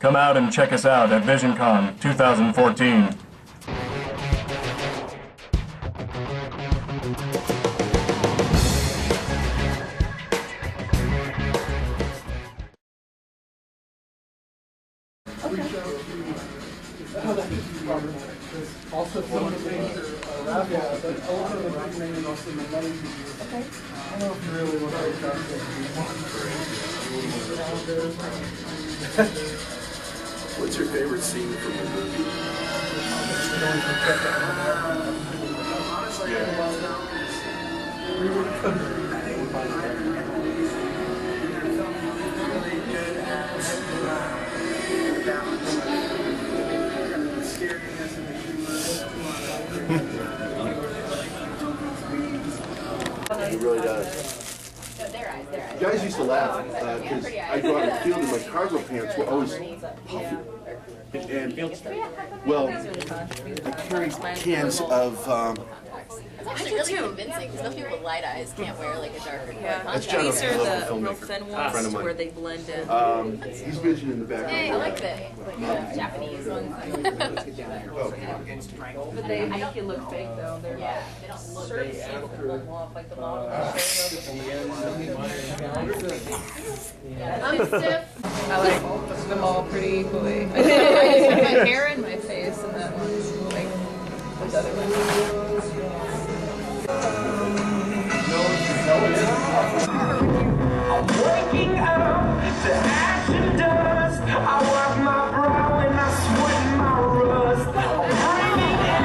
Come out and check us out at VisionCon 2014. Also, some of the things are raffle, but a lot of the big names also the money. Okay. I don't know if you really want to talk What's your favorite scene from the movie? He really does. You guys used to laugh because I'd go out in the field and my cargo pants were always puffy. And, well, I carried cans of... It's actually really convincing because most people with light eyes can't wear like a darker color. These are the real thin ones where they blend in. He's vision in the background. Hey, I like the Japanese ones. But they make you look fake though. They're Yeah, they don't look certain people can pull them off, like the model. I'm stiff. I like them all pretty equally. I just have my hair in my face and that one's like those other ones. I'm waking up to ash and dust. I wipe my brow and I sweat my rust. I'm breathing in.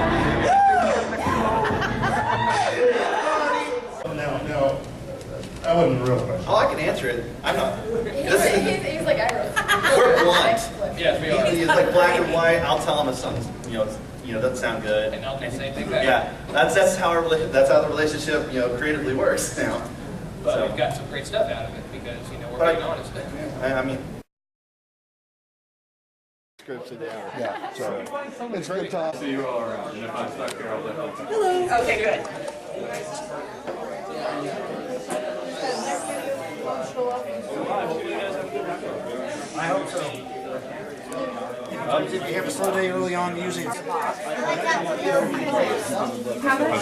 No, that wasn't a real question. Oh, I can answer it. I'm not. He's like, I wrote. We're blunt. Yes, we are. He's like black and white. I'll tell him if something's, doesn't sound good. And I'll do the same thing back. Yeah, that's how the relationship, creatively works now. But we've got some great stuff out of it because, we're being honest. I mean. Scripts of the hour. Yeah, so it's a good time. See you all around, and if I'm stuck here, I'll let you know. Hello. Okay, good. I hope so. Did you have a slow day early on using? How's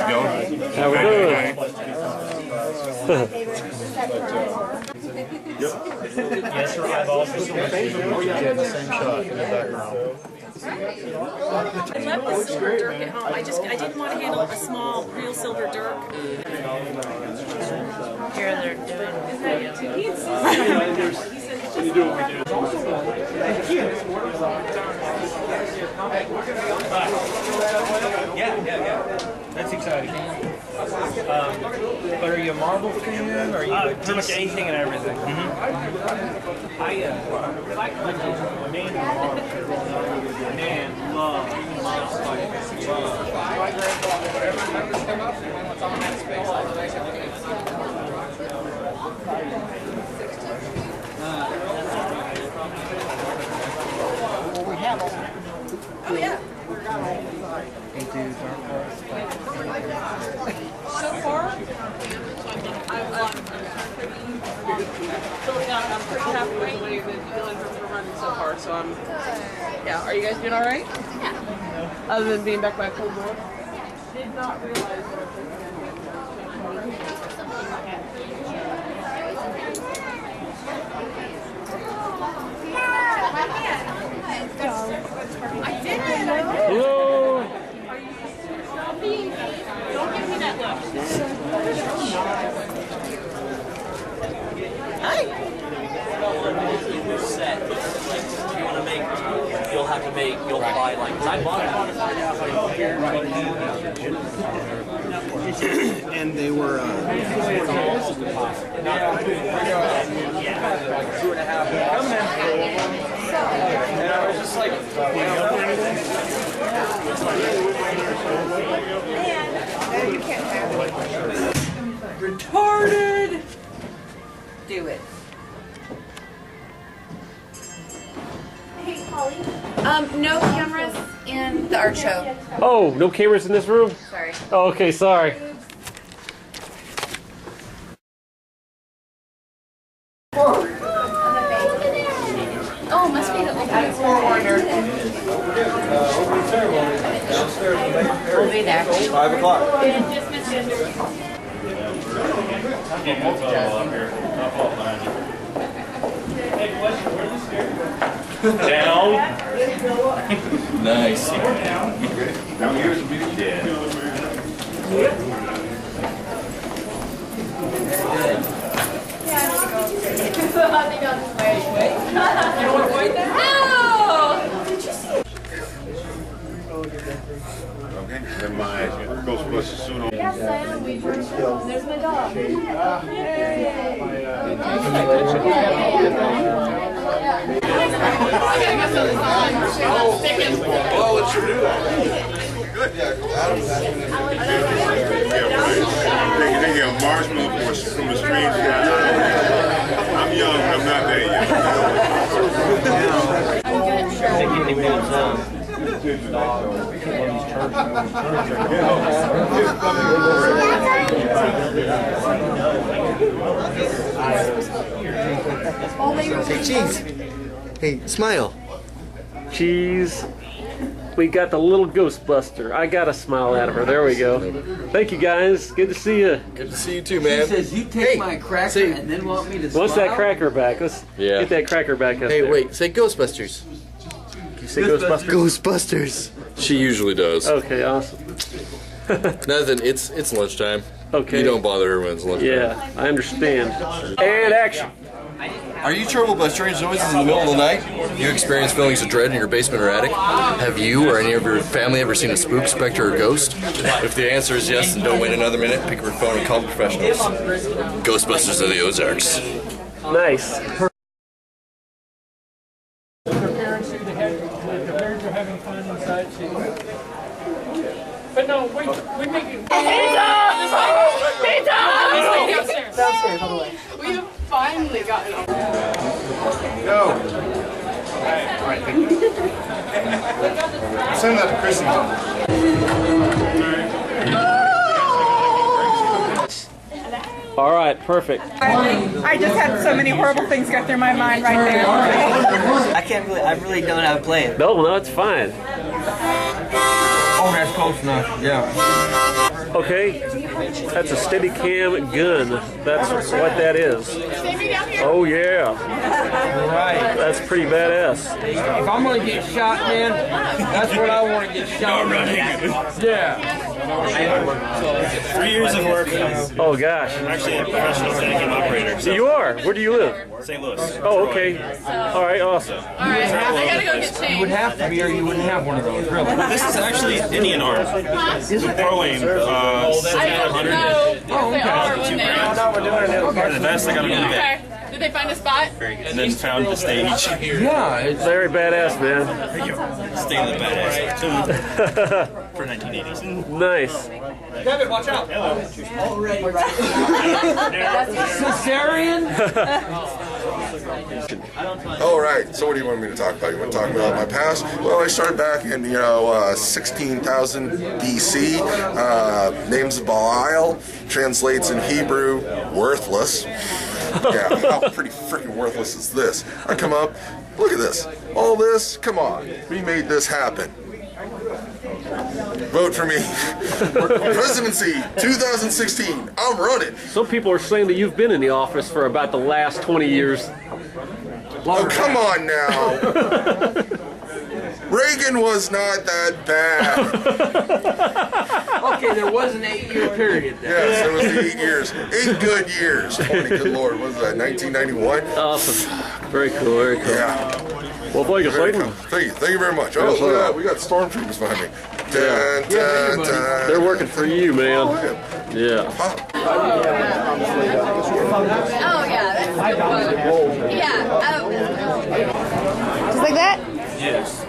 it going? How we doing? Yes, sir. I've also seen the same shot in the background. I left the silver dirk at home. I didn't want to handle a small, real silver dirk. Here they're doing. You do what we do. Yeah. That's exciting. But are you a Marvel fan? Or are you pretty much anything and everything? Man, love Oh yeah. So far, I'm pretty happy with the way the feelings are running so far. So yeah. Are you guys doing all right? Yeah. Other than being back by a cold door. Did not realize that. I did it. Hello. Don't give me that look. Hi. Set. Like, if you want to make, you'll buy like, I bought it. And they were. It's almost impossible. Yeah. Like 2.5 And I was just like, You can't have it. Retarded. Do it. Hey, Polly. No cameras in the art show. Oh, no cameras in this room? Sorry. Oh, okay, sorry. Oh, must be the We'll be there. 5 o'clock. Down. Nice. Down here's the beauty. Yeah. Okay, then my Ghostbusters suit on. Yes, I am. There's my dog. Well, let's sure do that. Good, They have marshmallow from the strange guy. I'm young, but I'm not there Say cheese. Hey, smile. Cheese. We got the little Ghostbuster. I got a smile out of her. There we go. Thank you, guys. Good to see you. Good to see you too, man. She says you take my cracker and then want me to smile? What's that cracker back? Let's get that cracker back up Hey, there. wait. Say Ghostbusters. You say Ghostbusters? Ghostbusters. She usually does. Okay, awesome. Nothing. It's lunchtime. Okay. You don't bother her when it's lunchtime. Yeah, I understand. And action. Are you troubled by strange noises in the middle of the night? You experience feelings of dread in your basement or attic? Have you or any of your family ever seen a spook, specter, or ghost? If the answer is yes, then don't wait another minute. Pick up your phone and call the professionals. Ghostbusters of the Ozarks. Nice. The parents are having fun inside too. But no, wait, we make it. Downstairs, all the way. We have finally gotten on. Go. Alright, thank you. Send that to Chrissy. All right, perfect. I just had so many horrible things go through my mind right there. I really don't know how to play it. No, it's fine. Oh, that's close enough. Yeah. Okay, that's a Steadicam gun. That's what that is. Oh yeah. Right. That's pretty badass. If I'm gonna get shot, man, that's what I want to get shot. Yeah. 3 years of work. Oh gosh. I'm actually a professional Steadicam operator. So you are? Where do you live? St. Louis. Oh, okay. All right, awesome. All right, I gotta go get changed. You would have to be, or you wouldn't have one of those, really. This is actually Indian arm. Pro aim. 700. Oh, okay. The best I got on eBay. Okay. Did they find a spot? And then found the stage. Yeah, it's very badass, man. Thank you. Stay in the badass. For 1980s. Nice. Kevin, watch out. Already right. Cesarean? All right, so what do you want me to talk about? You want to talk about my past? Well, I started back in, 16,000 BC. Name's Belial, translates in Hebrew, worthless. Yeah, how pretty freaking worthless is this? I come up, look at this. All this, come on. We made this happen. Vote for me. Presidency 2016. I'm running. Some people are saying that you've been in the office for about the last 20 years. Oh, come on now. Reagan was not that bad. Okay, there was an 8-year period there. Yes, there was 8 years. 8 good years. 20, good Lord. What was that, 1991? Awesome. Very cool, very cool. Yeah. Well, thank you, Slayton. Thank you very much. Oh, look at that. We got stormtroopers behind me. Dun, dun, dun. They're working for you, man. Yeah. Oh, yeah, that's so cool. Yeah. Just like that? Yes.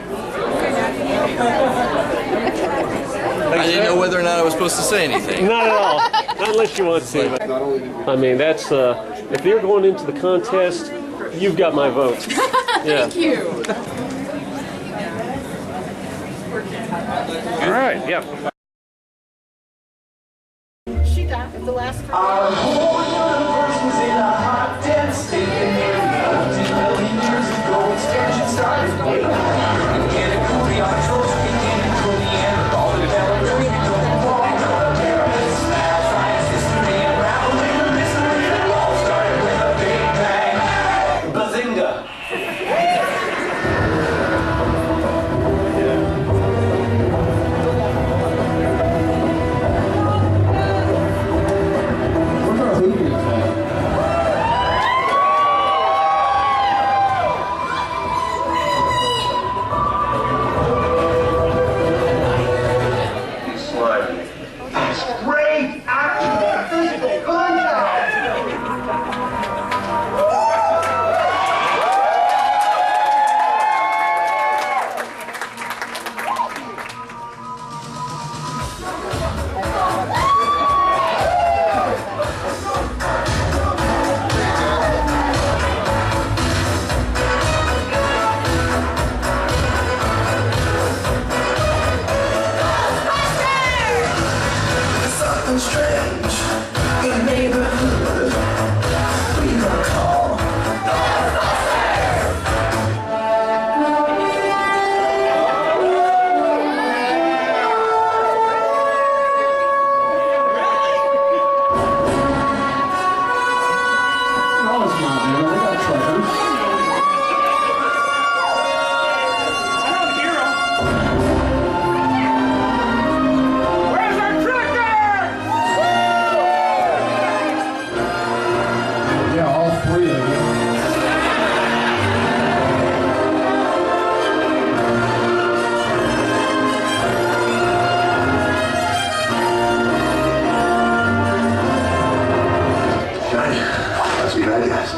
I didn't know whether or not I was supposed to say anything. Not at all. Not unless you want to. I mean, that's, if you're going into the contest, you've got my vote. Yeah. Thank you. All right, yep. She died at the last one. Our whole universe was in a hot, dense state. 50 million years ago, expansion started. Okay, let's be bad guys.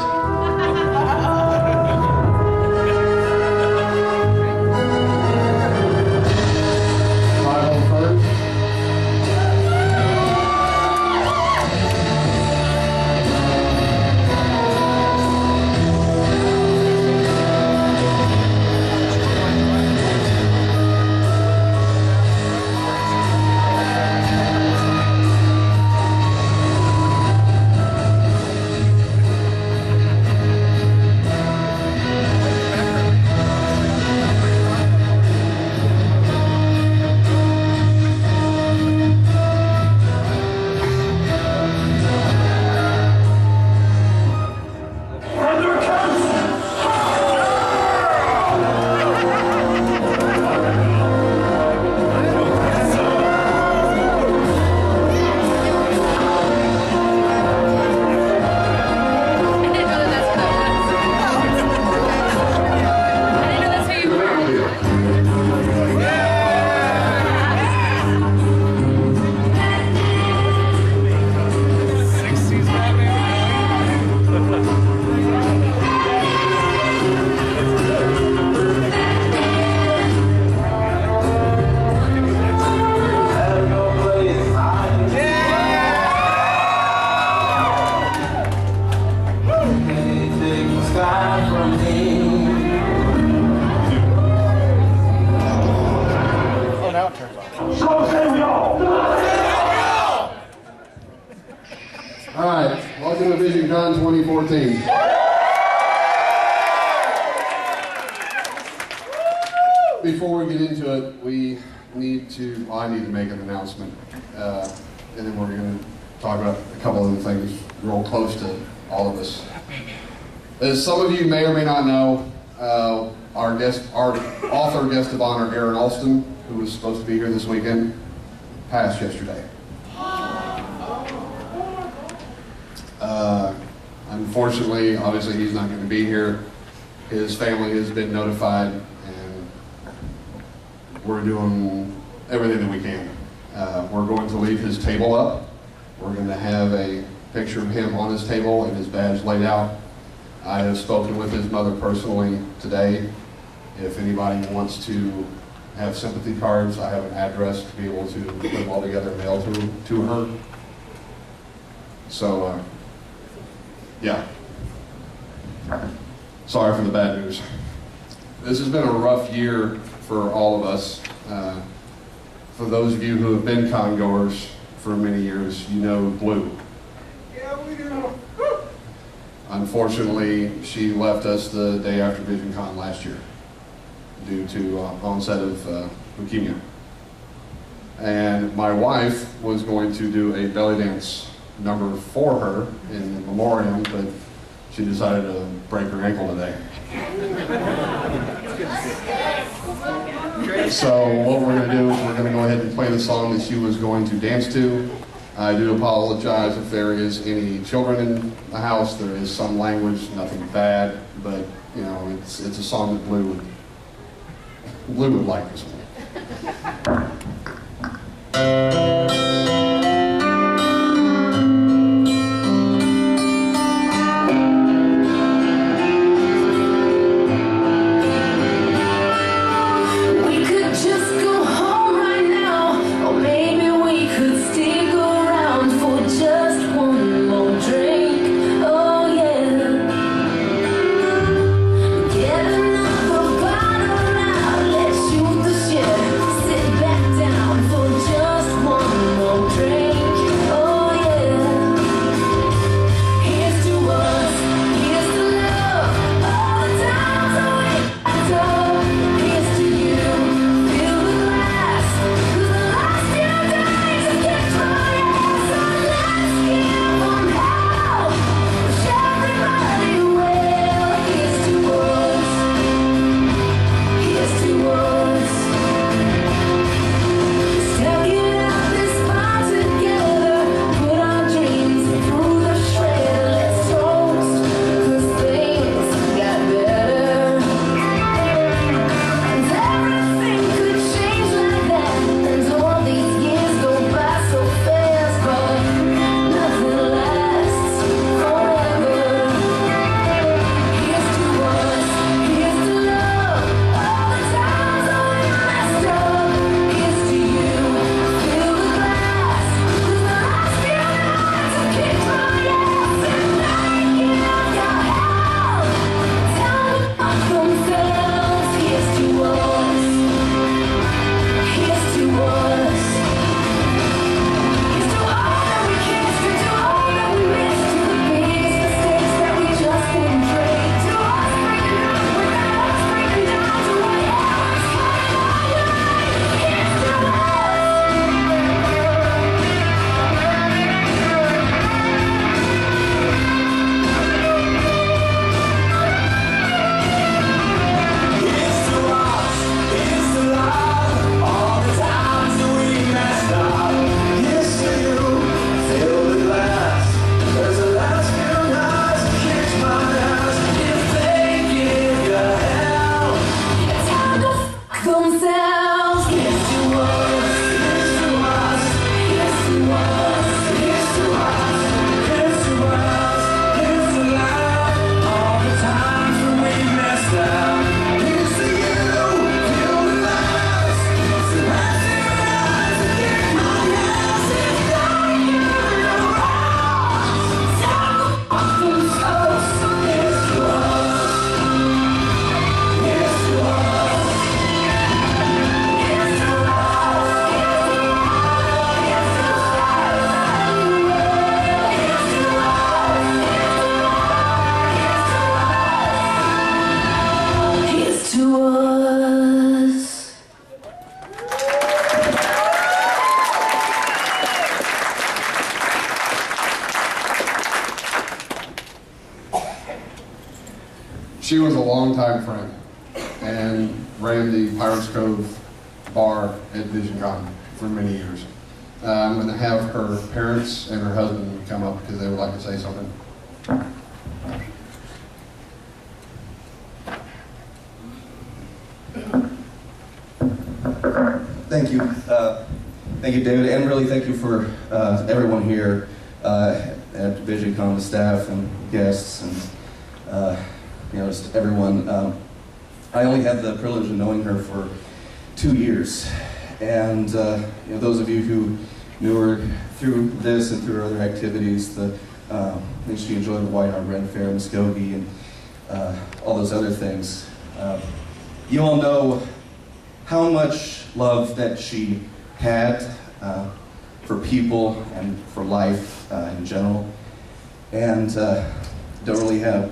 All right, welcome to VisionCon 2014. Before we get into it, I need to make an announcement, and then we're going to talk about a couple other things real close to all of us. As some of you may or may not know, our author guest of honor, Aaron Alston, who was supposed to be here this weekend, passed yesterday. Unfortunately, obviously he's not going to be here. His family has been notified, and we're doing everything that we can. We're going to leave his table up. We're going to have a picture of him on his table and his badge laid out. I have spoken with his mother personally today. If anybody wants to have sympathy cards, I have an address to be able to put them all together and mail to her. So, yeah. Sorry for the bad news. This has been a rough year for all of us. For those of you who have been con-goers for many years, you know Blue. Yeah, we do. Unfortunately, she left us the day after VisionCon last year due to onset of leukemia. And my wife was going to do a belly dance number for her in memoriam, but she decided to break her ankle today. So what we're going to do is we're going to go ahead and play the song that she was going to dance to. I do apologize if there is any children in the house. There is some language, nothing bad, but you know, it's a song that Blue would like this one. Sit back down for just one more She was a longtime friend and ran the Pirates Cove bar at VisionCon for many years. I'm going to have her parents and her husband come up because they would like to say something. Thank you. Thank you, David, and really thank you for everyone here at VisionCon, the staff and guests, and just everyone. I only had the privilege of knowing her for 2 years, and those of you who knew her through this and through her other activities, I think she enjoyed the White Hart Red Fair, Muskogee, and all those other things. You all know how much love that she had for people and for life in general, and don't really have,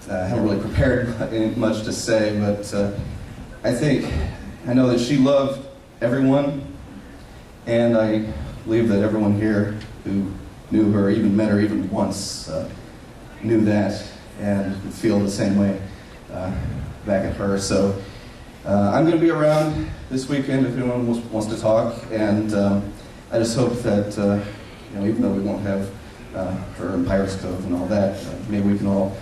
haven't really prepared much to say, but I know that she loved everyone, and I believe that everyone here who knew her, even met her even once, knew that and feel the same way back at her. So I'm going to be around this weekend if anyone wants to talk, and I just hope that even though we won't have her in Pirates Cove and all that, maybe we can all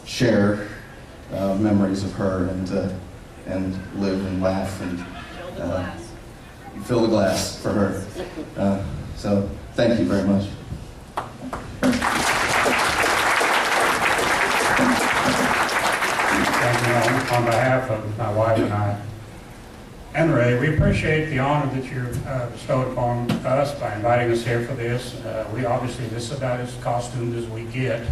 share memories of her and live and laugh and fill the glass for her. So thank you very much. On behalf of my wife and I, and Ray, we appreciate the honor that you bestowed upon us by inviting us here for this. We obviously, this is about as costumed as we get.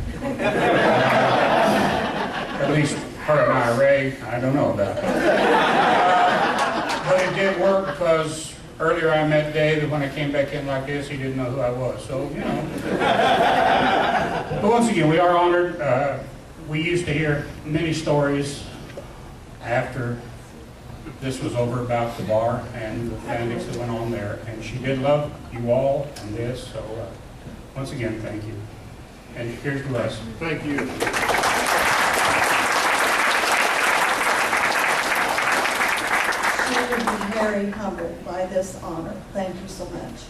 At least her and I, Ray, I don't know about that. But it did work because earlier I met Dave, and when I came back in like this, he didn't know who I was. So, But once again, we are honored. We used to hear many stories after this was over about the bar and the antics that went on there. And she did love you all and this. So once again, thank you. And here's to us. Thank you. She would be very humbled by this honor. Thank you so much.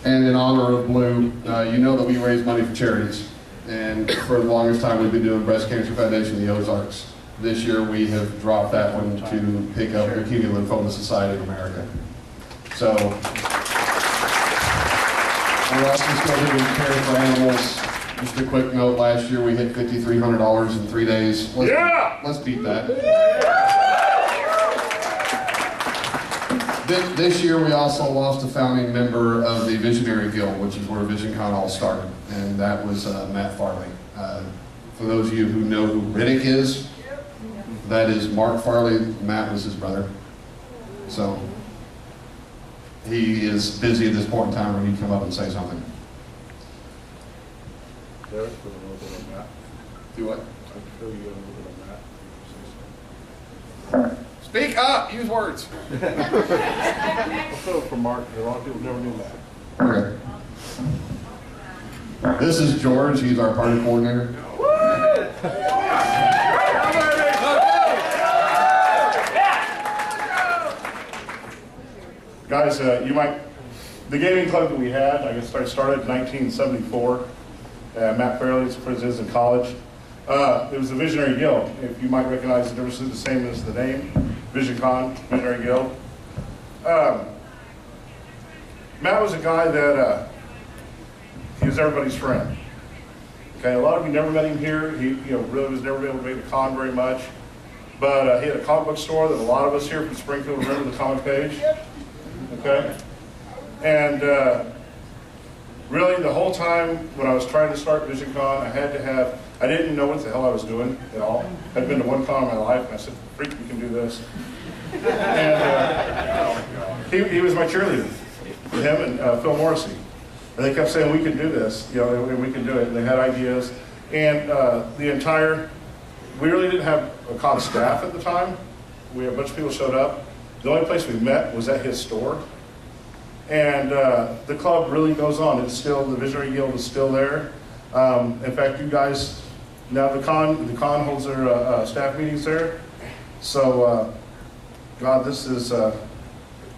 And in honor of Blue, you know that we raise money for charities. And for the longest time, we've been doing Breast Cancer Foundation of the Ozarks. This year, we have dropped that one to pick up Leukemia Lymphoma Society of America. So, we're also still doing care for animals. Just a quick note, last year we hit $5,300 in 3 days. Let's beat that. This year we also lost a founding member of the Visionary Guild, which is where VisionCon all started, and that was Matt Farley. For those of you who know who Riddick is, that is Mark Farley. Matt was his brother. So he is busy at this point in time where he'd come up and say something. Derek, with a little bit of Matt. Do what? I can show you a little bit of Matt. Speak up! Use words! I'll show it for Mark. A lot of people never knew that. Okay. This is George. He's our party coordinator. Guys, the gaming club that we had, I guess started in 1974. Matt Fairley is in college. It was the Visionary Guild. If you might recognize the difference, the same as the name, VisionCon, Visionary Guild. Matt was a guy that he was everybody's friend. Okay, a lot of you never met him here. He really was never able to make the con very much. But he had a comic book store that a lot of us here from Springfield remember, the Comic Page. Okay, and really the whole time when I was trying to start VisionCon, I didn't know what the hell I was doing at all. I'd been to one con in my life, and I said, freak, we can do this. And he was my cheerleader, him and Phil Morrissey. And they kept saying, we can do this, and we can do it. And they had ideas. And we really didn't have a con staff at the time. a bunch of people showed up. The only place we met was at his store. And the club really goes on. It's still, the Visionary Guild is still there. In fact, you guys, now the con holds their staff meetings there. So, God, this is,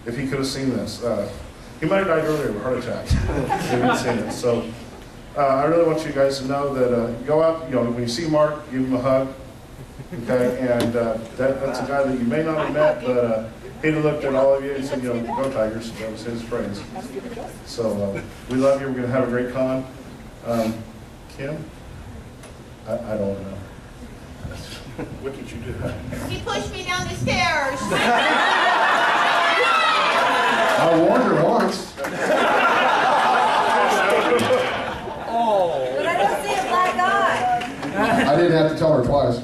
if he could have seen this, he might have died earlier of a heart attack if he'd seen it. So, I really want you guys to know that go out, when you see Mark, give him a hug. Okay, and that's a guy that you may not have met, but he'd have looked at all of you and said, go Tigers. That was his phrase. So we love you. We're going to have a great con. Kim? I don't know. What did you do? He pushed me down the stairs. I warned her once. Oh. But I don't see a black eye. I didn't have to tell her twice.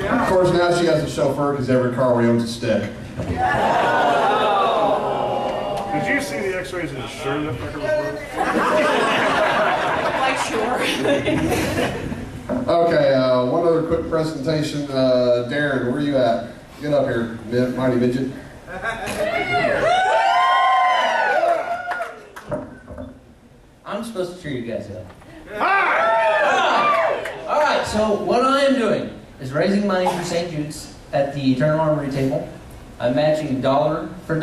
Of course, now she has a chauffeur because every car we own is a stick. Did you see the x-rays and sure enough Like, sure. Okay, one other quick presentation. Darren, where are you at? Get up here, mighty midget. I'm supposed to cheer you guys up. Alright, so what I am doing is raising money for St. Jude's at the Eternal Armory table. I'm matching dollar for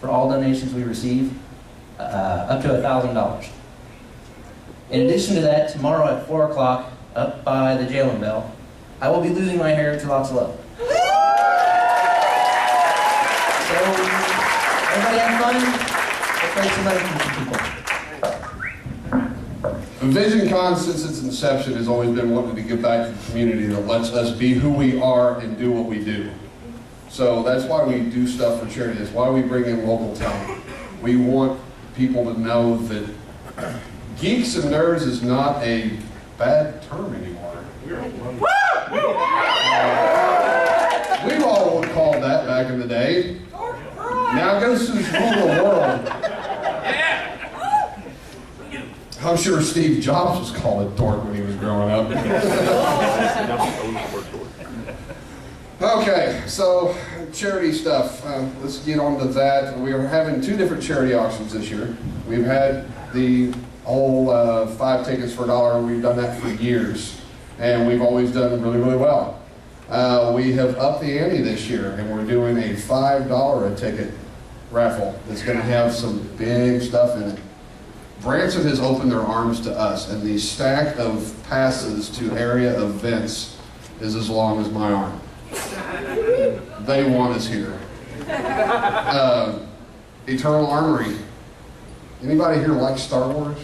all donations we receive, up to $1,000. In addition to that, tomorrow at 4 o'clock, up by the jail and bell, I will be losing my hair to lots of love. So, everybody have fun? Let's raise some money for some people. VisionCon, since its inception, has always been wanting to give back to the community that lets us be who we are and do what we do. So that's why we do stuff for charity. That's why we bring in local talent. We want people to know that geeks and nerds is not a bad term anymore. We all would call that back in the day. Now go to rule the world. I'm sure Steve Jobs was called a dork when he was growing up. Okay, so charity stuff. Let's get on to that. We are having 2 different charity auctions this year. We've had the whole 5 tickets for $1. We've done that for years, and we've always done really, really well. We have upped the ante this year, and we're doing a $5 a ticket raffle that's going to have some big stuff in it. Branson has opened their arms to us, and the stack of passes to area events is as long as my arm. They want us here. Eternal Armory. Anybody here like Star Wars?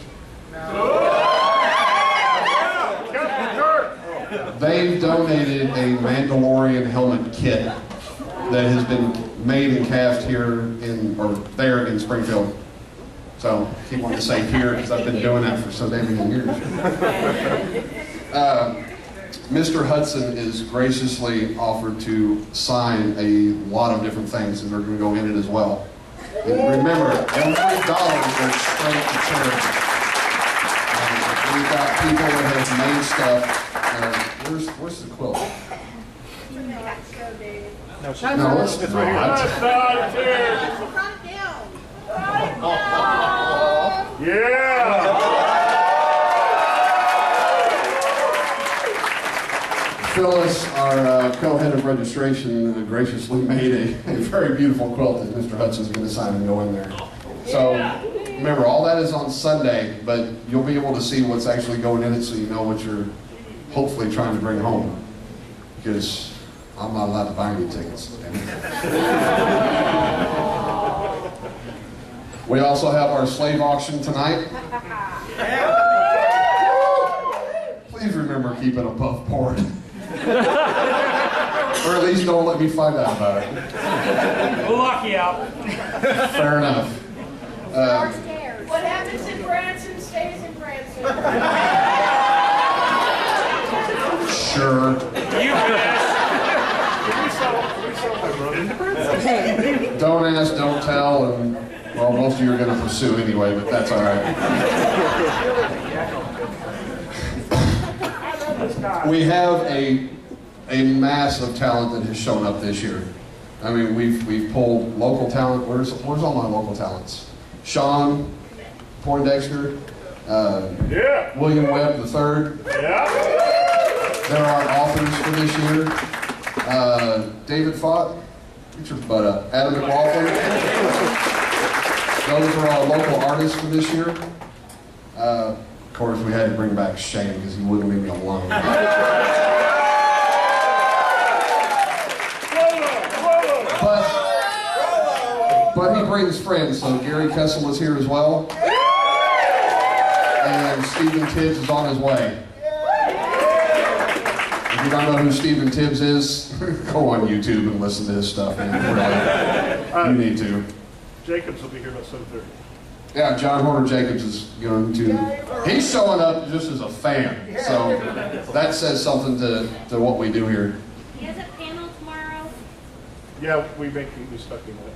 They've donated a Mandalorian helmet kit that has been made and cast here or there in Springfield. So I keep wanting to say here because I've been doing that for so damn many years. Mr. Hudson is graciously offered to sign a lot of different things, and they're going to go in it as well. And remember, every dollar goes straight to charity. We've got people that have made stuff. Where's the quilt? No, it's not. Yeah! Phyllis, our co-head of registration, graciously made a very beautiful quilt that Mr. Hudson's going to sign and go in there. So remember, all that is on Sunday, but you'll be able to see what's actually going in it so you know what you're hopefully trying to bring home. Because I'm not allowed to buy any tickets. We also have our slave auction tonight. Please remember, keep it above board. Or at least don't let me find out about it. We'll lock you out. Fair enough. What happens in Branson stays in Branson. Sure. Don't ask, don't tell, and well, most of you are going to pursue anyway, but that's all right. We have a mass of talent that has shown up this year. I mean, we've pulled local talent. Where's all my local talents? Sean Poindexter, William Webb III. There are authors for this year. David Fott, get your butt up. Adam McLaughlin. Those are our local artists for this year. Of course, we had to bring back Shane because he wouldn't leave me alone. But he brings friends, so Gary Kessel is here as well. And Stephen Tibbs is on his way. If you don't know who Stephen Tibbs is, go on YouTube and listen to his stuff, man. Really. You need to. Jacobs will be here about 7:30. Yeah, John Horner Jacobs is going to... He's showing up just as a fan. So that says something to what we do here. He has a panel tomorrow. Yeah, we make you stuck in that.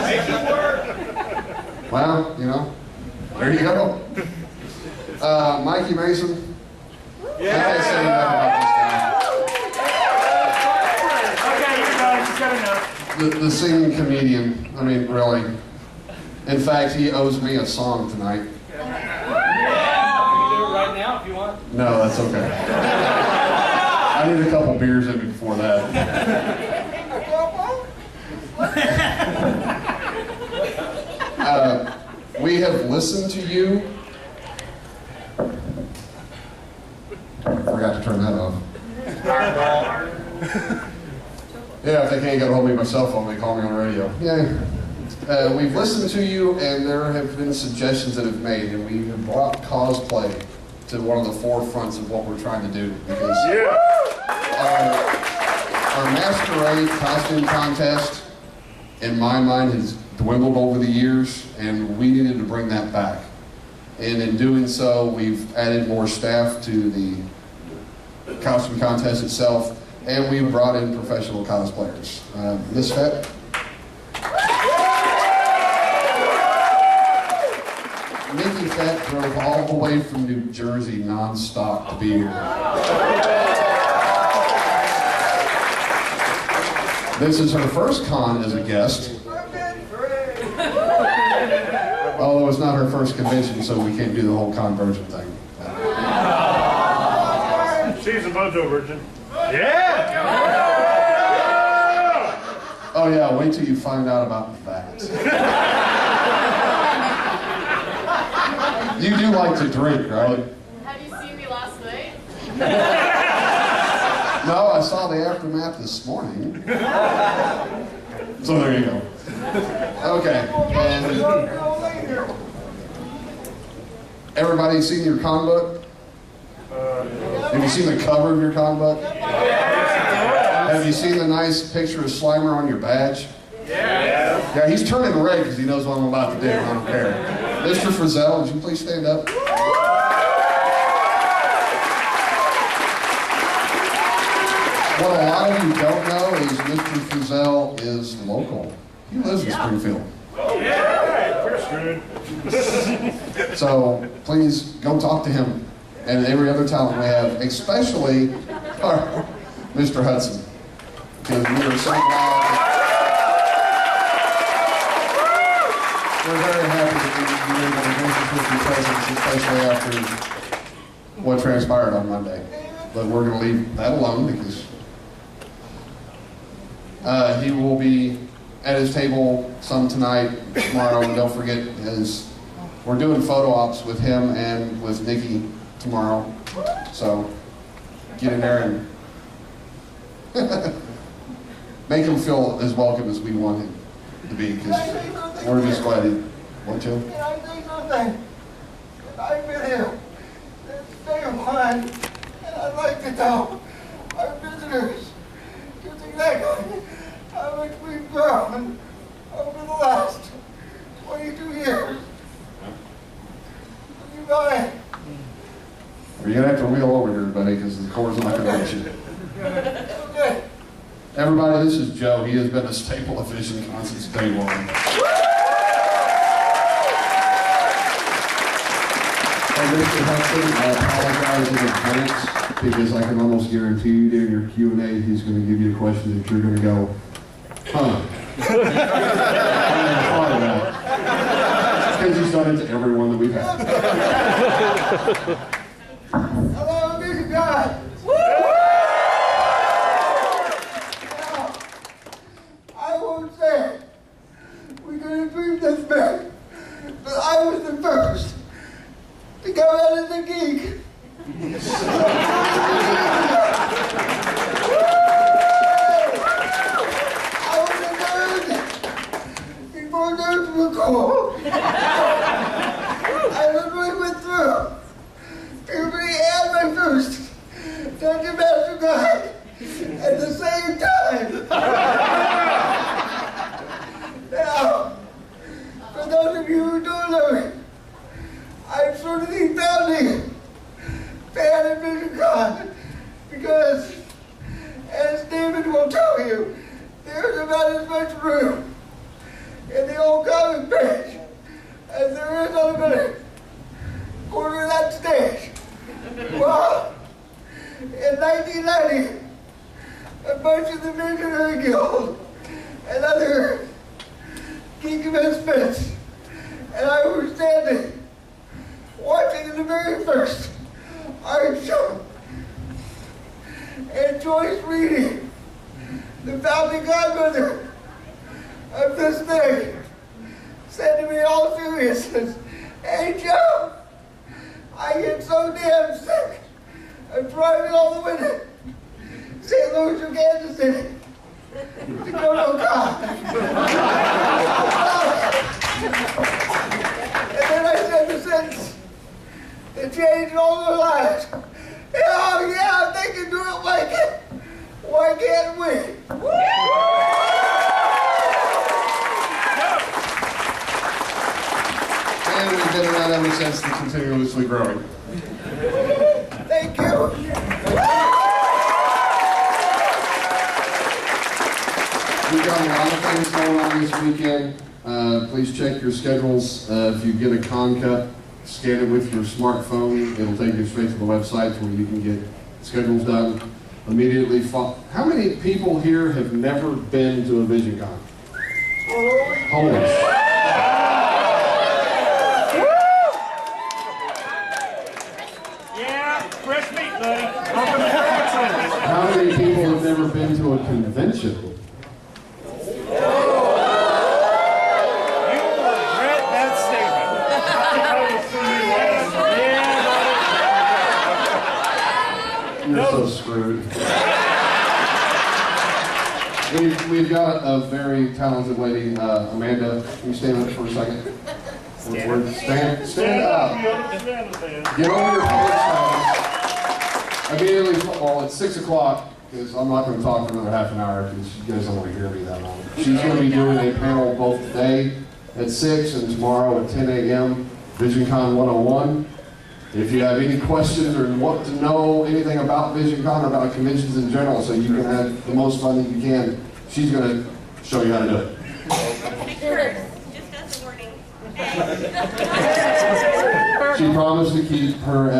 Make it work. Well, you know, there you go. Mikey Mason. I can't say enough about this guy. Okay, you're done. You've got enough. The singing comedian. I mean, really. In fact, he owes me a song tonight. Yeah, we can do it right now if you want. No, that's okay. I need a couple beers in me before that. We have listened to you. I forgot to turn that off. Yeah, if they can't get a hold of me by cell phone, they call me on the radio. Yeah. We've listened to you, and there have been suggestions that have made, and we have brought cosplay to one of the forefronts of what we're trying to do. Because our masquerade costume contest, in my mind, has dwindled over the years, and we needed to bring that back. And in doing so, we've added more staff to the costume contest itself, and we've brought in professional cosplayers. Miss Fett? Nikki Fett drove all the way from New Jersey non-stop to be here. This is her first con as a guest. Although it's not her first convention, so we can't do the whole conversion thing. She's a mojo virgin. Yeah! Oh yeah, wait till you find out about that. You do like to drink, right? Have you seen me last night? No, I saw the aftermath this morning. So there you go. Okay. And everybody seen your con book? Have you seen the cover of your con book? Have you seen the nice picture of Slimer on your badge? Yeah, he's turning red because he knows what I'm about to do. I don't care. Mr. Frizzell, would you please stand up? What a lot of you don't know is Mr. Frizzell is local. He lives in Springfield. So please go talk to him and every other talent we have, especially our Mr. Hudson. Because we are so glad. We're very happy that we were able to grace us with your presence, especially after what transpired on Monday. But we're going to leave that alone because he will be at his table some tonight, tomorrow, and don't forget we're doing photo ops with him and with Nikki tomorrow. So get in there and make him feel as welcome as we want him to be, because we're just glad he... What, Joe? Can I say something? I've been here since day one, and I'd like to tell our visitors just exactly how much we've grown over the last 22 years. You guys. You're going to have to wheel over here, buddy, because the core's not going to let you. Okay. Everybody, this is Joe. He has been a staple of VisionCon since day one. Mr. Hudson, I apologize in advance because I can almost guarantee you during your Q&A he's going to give you a question that you're going to go, huh. Because he's done it to everyone that we've had. Hello, VisionCon. I won't say we didn't dream this big, but I was the first to go out as a geek. I was a nerd before nerds were cool. I literally went through puberty and my first Dungeon Master Guide at the same time. Now, for those of you who don't know me, I'm sort of the founding fan of VisionCon because, as David will tell you, there's about as much room in the old comic page as there is on about a quarter of that stage. Well, in 1990, a bunch of the Visionary Guild and other geek misfits and I were standing watching the very first art show, and Joyce reading, the founding godmother of this thing, said to me in all seriousness, "Hey Joe, I get so damn sick of driving all the way to St. Louis or Kansas City to go to a con." And then I said the sentence that changed all their lives. Oh yeah, if they can do it, why can't we? And we've been around ever since, and continuously growing. Thank you. We've got a lot of things going on this weekend. Please check your schedules. If you get a con cup, scan it with your smartphone. It'll take you straight to the website where you can get schedules done immediately. How many people here have never been to a VisionCon? Holy shit. Yeah, fresh meat, buddy. How many people have never been to a convention? You're so screwed. We've got a very talented lady, Amanda. Can you stand up for a second? Stand up. Get over your public status. Immediately, well, it's 6 o'clock, because I'm not going to talk for another half an hour, because you guys don't want to hear me that long. She's going to be doing a panel both today at 6 and tomorrow at 10 a.m., VisionCon 101. If you have any questions or want to know anything about VisionCon or about conventions in general so you can have the most fun that you can, she's going to show you how to do it. Just as a warning. She promised to keep her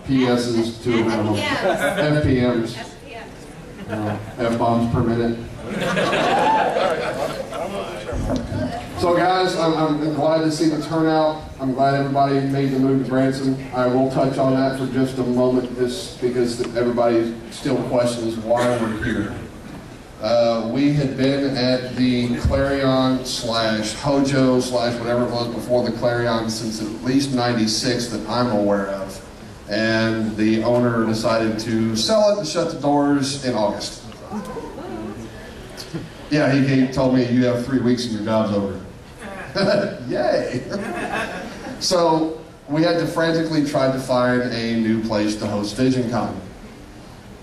FPSs to a minimum. FPMs. F-bombs per minute. So guys, I'm glad to see the turnout. I'm glad everybody made the move to Branson. I will touch on that for just a moment, just because everybody still questions why we're here. We had been at the Clarion / Hojo / whatever it was before the Clarion since at least '96 that I'm aware of. And the owner decided to sell it and shut the doors in August. Yeah, he told me you have 3 weeks and your job's over. Yay! So we had to frantically try to find a new place to host VisionCon.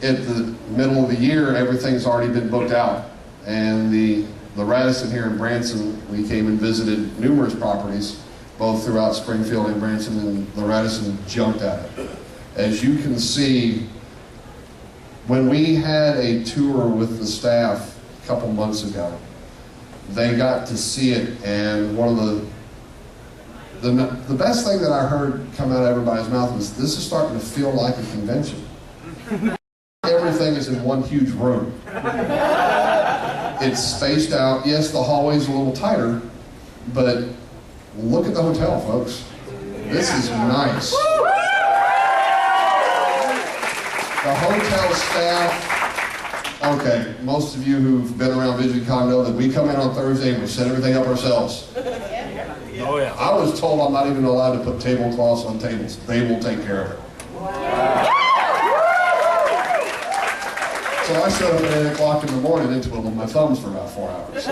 At the middle of the year, everything's already been booked out. And the Radisson here in Branson, we came and visited numerous properties, both throughout Springfield and Branson, and the Radisson jumped at it. As you can see, when we had a tour with the staff a couple months ago, they got to see it, and one of The best thing that I heard come out of everybody's mouth was, this is starting to feel like a convention. Everything is in one huge room. It's spaced out. Yes, the hallway's a little tighter, but look at the hotel, folks. This is nice. The hotel staff, okay, most of you who've been around VisionCon know that we come in on Thursday and we set everything up ourselves. Oh yeah. I was told I'm not even allowed to put tablecloths on tables. They will take care of it. So I showed up at 8 o'clock in the morning and twiddled my thumbs for about 4 hours.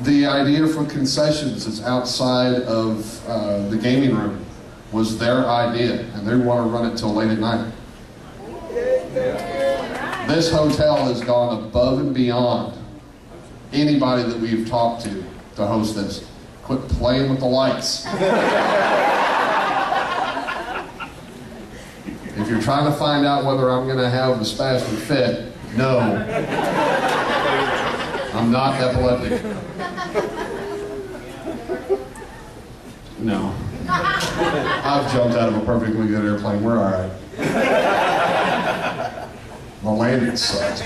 The idea for concessions is outside of the gaming room was their idea, and they want to run it till late at night. This hotel has gone above and beyond anybody that we've talked to host this. Quit playing with the lights. If you're trying to find out whether I'm going to have a spastic fit, no. I'm not epileptic. No. I've jumped out of a perfectly good airplane. We're all right. The landing sucked.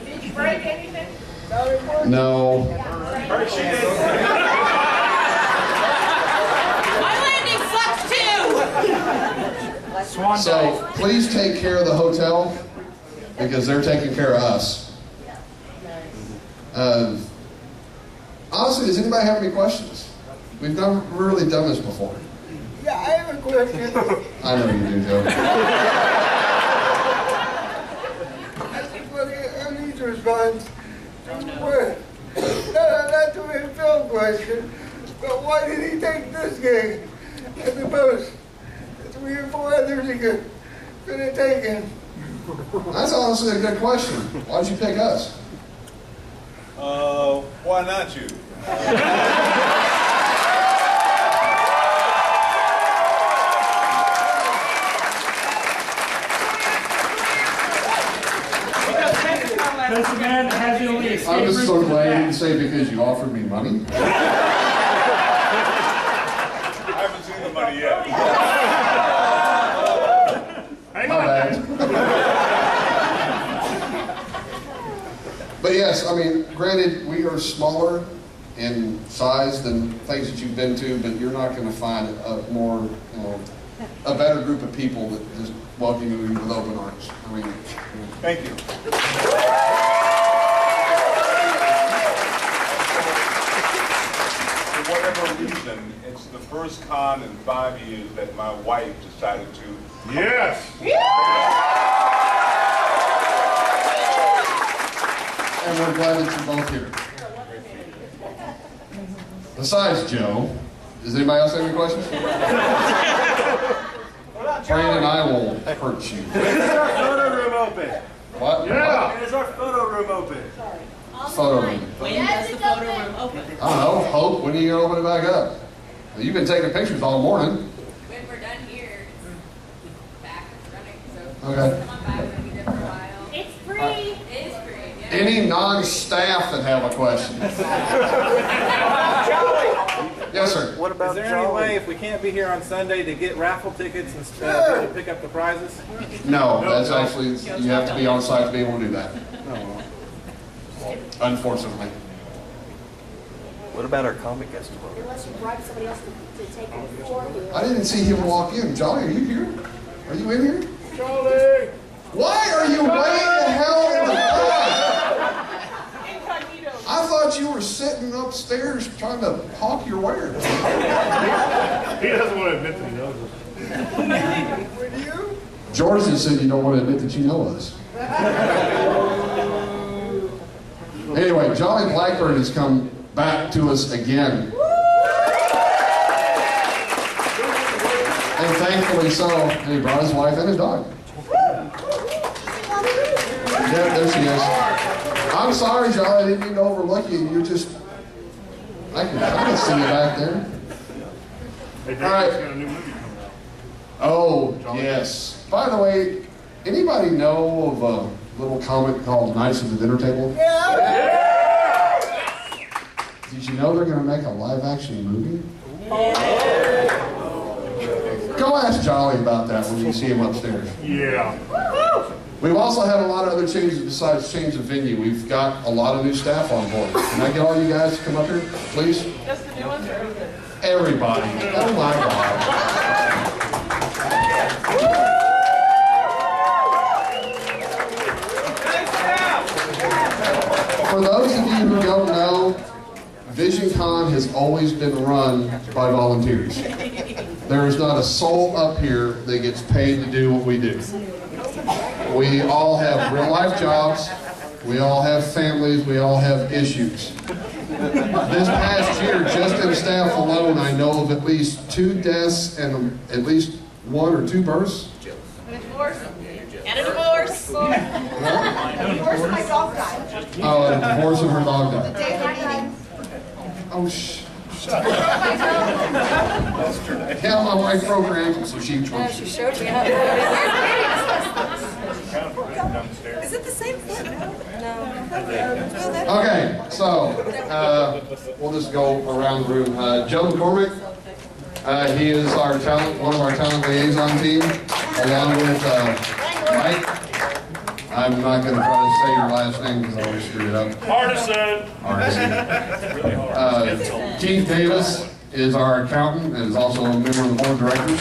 Did you break anything? No. My landing sucks too! So please take care of the hotel because they're taking care of us. Honestly, does anybody have any questions? We've never really done this before. Yeah, I have a question. I know you do, Joe. I need to respond to the word. Not to a film question, but why did he take this game as opposed to 3 or 4 others he could have taken? That's honestly a good question. Why'd you pick us? Why not you? That's the man that has the only escape I'm just so route glad you to didn't say because you offered me money. I haven't seen the money yet. My bad. But yes, I mean, granted, we are smaller in size than things that you've been to, but you're not going to find a more, a better group of people that just welcome you with open arms. I mean, Thank you. For whatever reason, it's the first con in 5 years that my wife decided to. Yes! And we're glad that you're both here. Besides Joe, does anybody else have any questions? Fran and I will hurt you. Is our photo room open? What? Yeah! Is our photo room open? Photo room. When does the photo room open? I don't know. Hope, when are you going to open it back up? You've been taking pictures all morning. When we're done here, it's back running, so Okay. come on back, we're gonna be there for a while. It's free. It is free, yeah. Any non-staff that have a question? Yes, sir. What about Is there any way, if we can't be here on Sunday, to get raffle tickets and to pick up the prizes? No, that's actually, you have to be on site to be able to do that. Unfortunately. What about our comic guest as well? Unless you bribe somebody else to take it for you. I didn't see him walk in. Johnny, are you here? Are you in here? Charlie! Why are you way the hell in the back? I thought you were sitting upstairs trying to hawk your wares. He doesn't want to admit that he knows us. With you? George just said you don't want to admit that you know us. Anyway, Johnny Blackburn has come back to us again. And thankfully so. And he brought his wife and his dog. Yeah, there she is. I'm sorry, John, I didn't mean to overlook you. You're just, I can see you back there. All right. Oh, yes. By the way, anybody know of a little comic called Knights of the Dinner Table? Yeah! did you know they're going to make a live-action movie? Go ask Jolly about that when you see him upstairs. Yeah. We've also had a lot of other changes besides change of venue. We've got a lot of new staff on board. Can I get all you guys to come up here, please? Just the new ones or everything? Everybody. Oh my God. For those of you who don't know, VisionCon has always been run by volunteers. There is not a soul up here that gets paid to do what we do. We all have real life jobs, we all have families, we all have issues. This past year, just in staff alone, I know of at least 2 deaths and at least 1 or 2 births. And a divorce. And a divorce. Divorce, my dog died. Oh, and a divorce and her dog The died. day I died. Oh, yeah, my wife broke her ankle, so she She showed me how to Is it the same foot? No. Okay, so we'll just go around the room. Joe McCormick, he is our talent, one of our talent liaison team, along with Mike. I'm not going to try to say your last name because I always screw it up. Partisan. Keith Davis is our accountant and is also a member of the board of directors.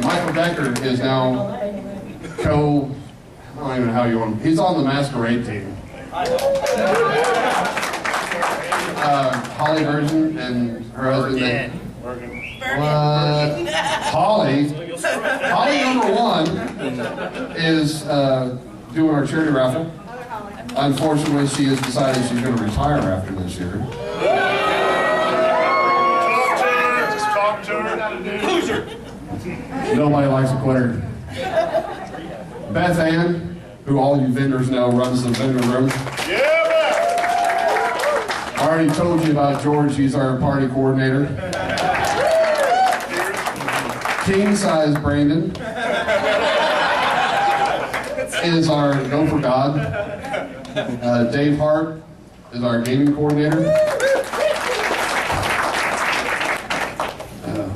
Michael Decker is now I don't even know how you want him. He's on the masquerade team. Holly Virgin and her husband. Holly number 1 is doing our charity raffle. Unfortunately, she has decided she's going to retire after this year. Talk to her. Loser. Nobody likes a quitter. Beth Ann, who all you vendors know runs the vendor room. Yeah, I already told you about George, he's our party coordinator. King size Brandon is our Go for God. Dave Hart is our gaming coordinator.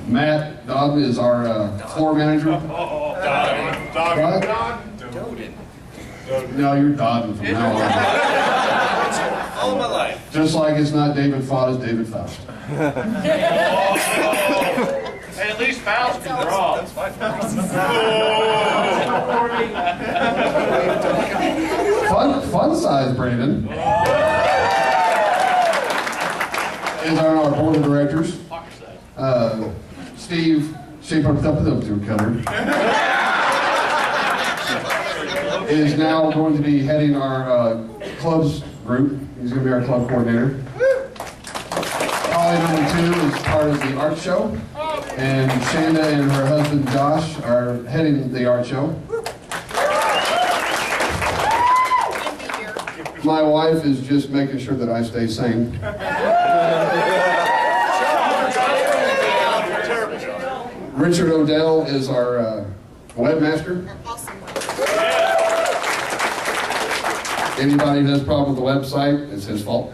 Matt Dodd is our floor manager. What? No, you're Doddin from now on. All my life. Just like it's not David Fott, it's David Faust. Hey, at least Faust can draw. That's my Fun size Brandon is on our board of directors. Steve, shape up to cover, is now going to be heading our clubs group. He's going to be our club coordinator. Holly number 2 is part of the art show. And Shanda and her husband Josh are heading the art show. My wife is just making sure that I stay sane. Richard Odell is our webmaster. Anybody who has a problem with the website, it's his fault.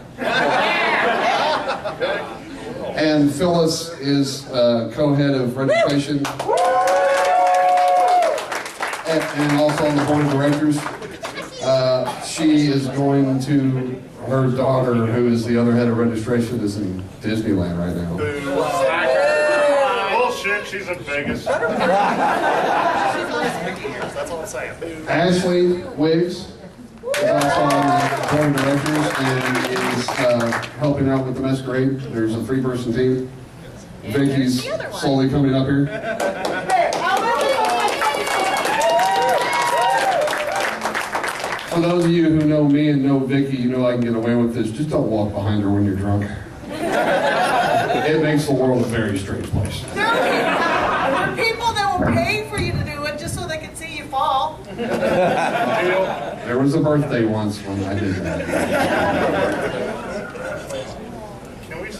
And Phyllis is co-head of registration and also on the board of directors. She is going to, her daughter, who is the other head of registration, is in Disneyland right now. Bullshit, she's in Vegas. That's all I'm saying. Ashley Wiggs is also on the board of directors and is helping out with the masquerade. There's a 3-person team. Vicky's slowly coming up here. For those of you who know me and know Vicky, you know I can get away with this. Just don't walk behind her when you're drunk. It makes the world a very strange place. There are people that will pay for you to do it just so they can see you fall. There was a birthday once when I did that.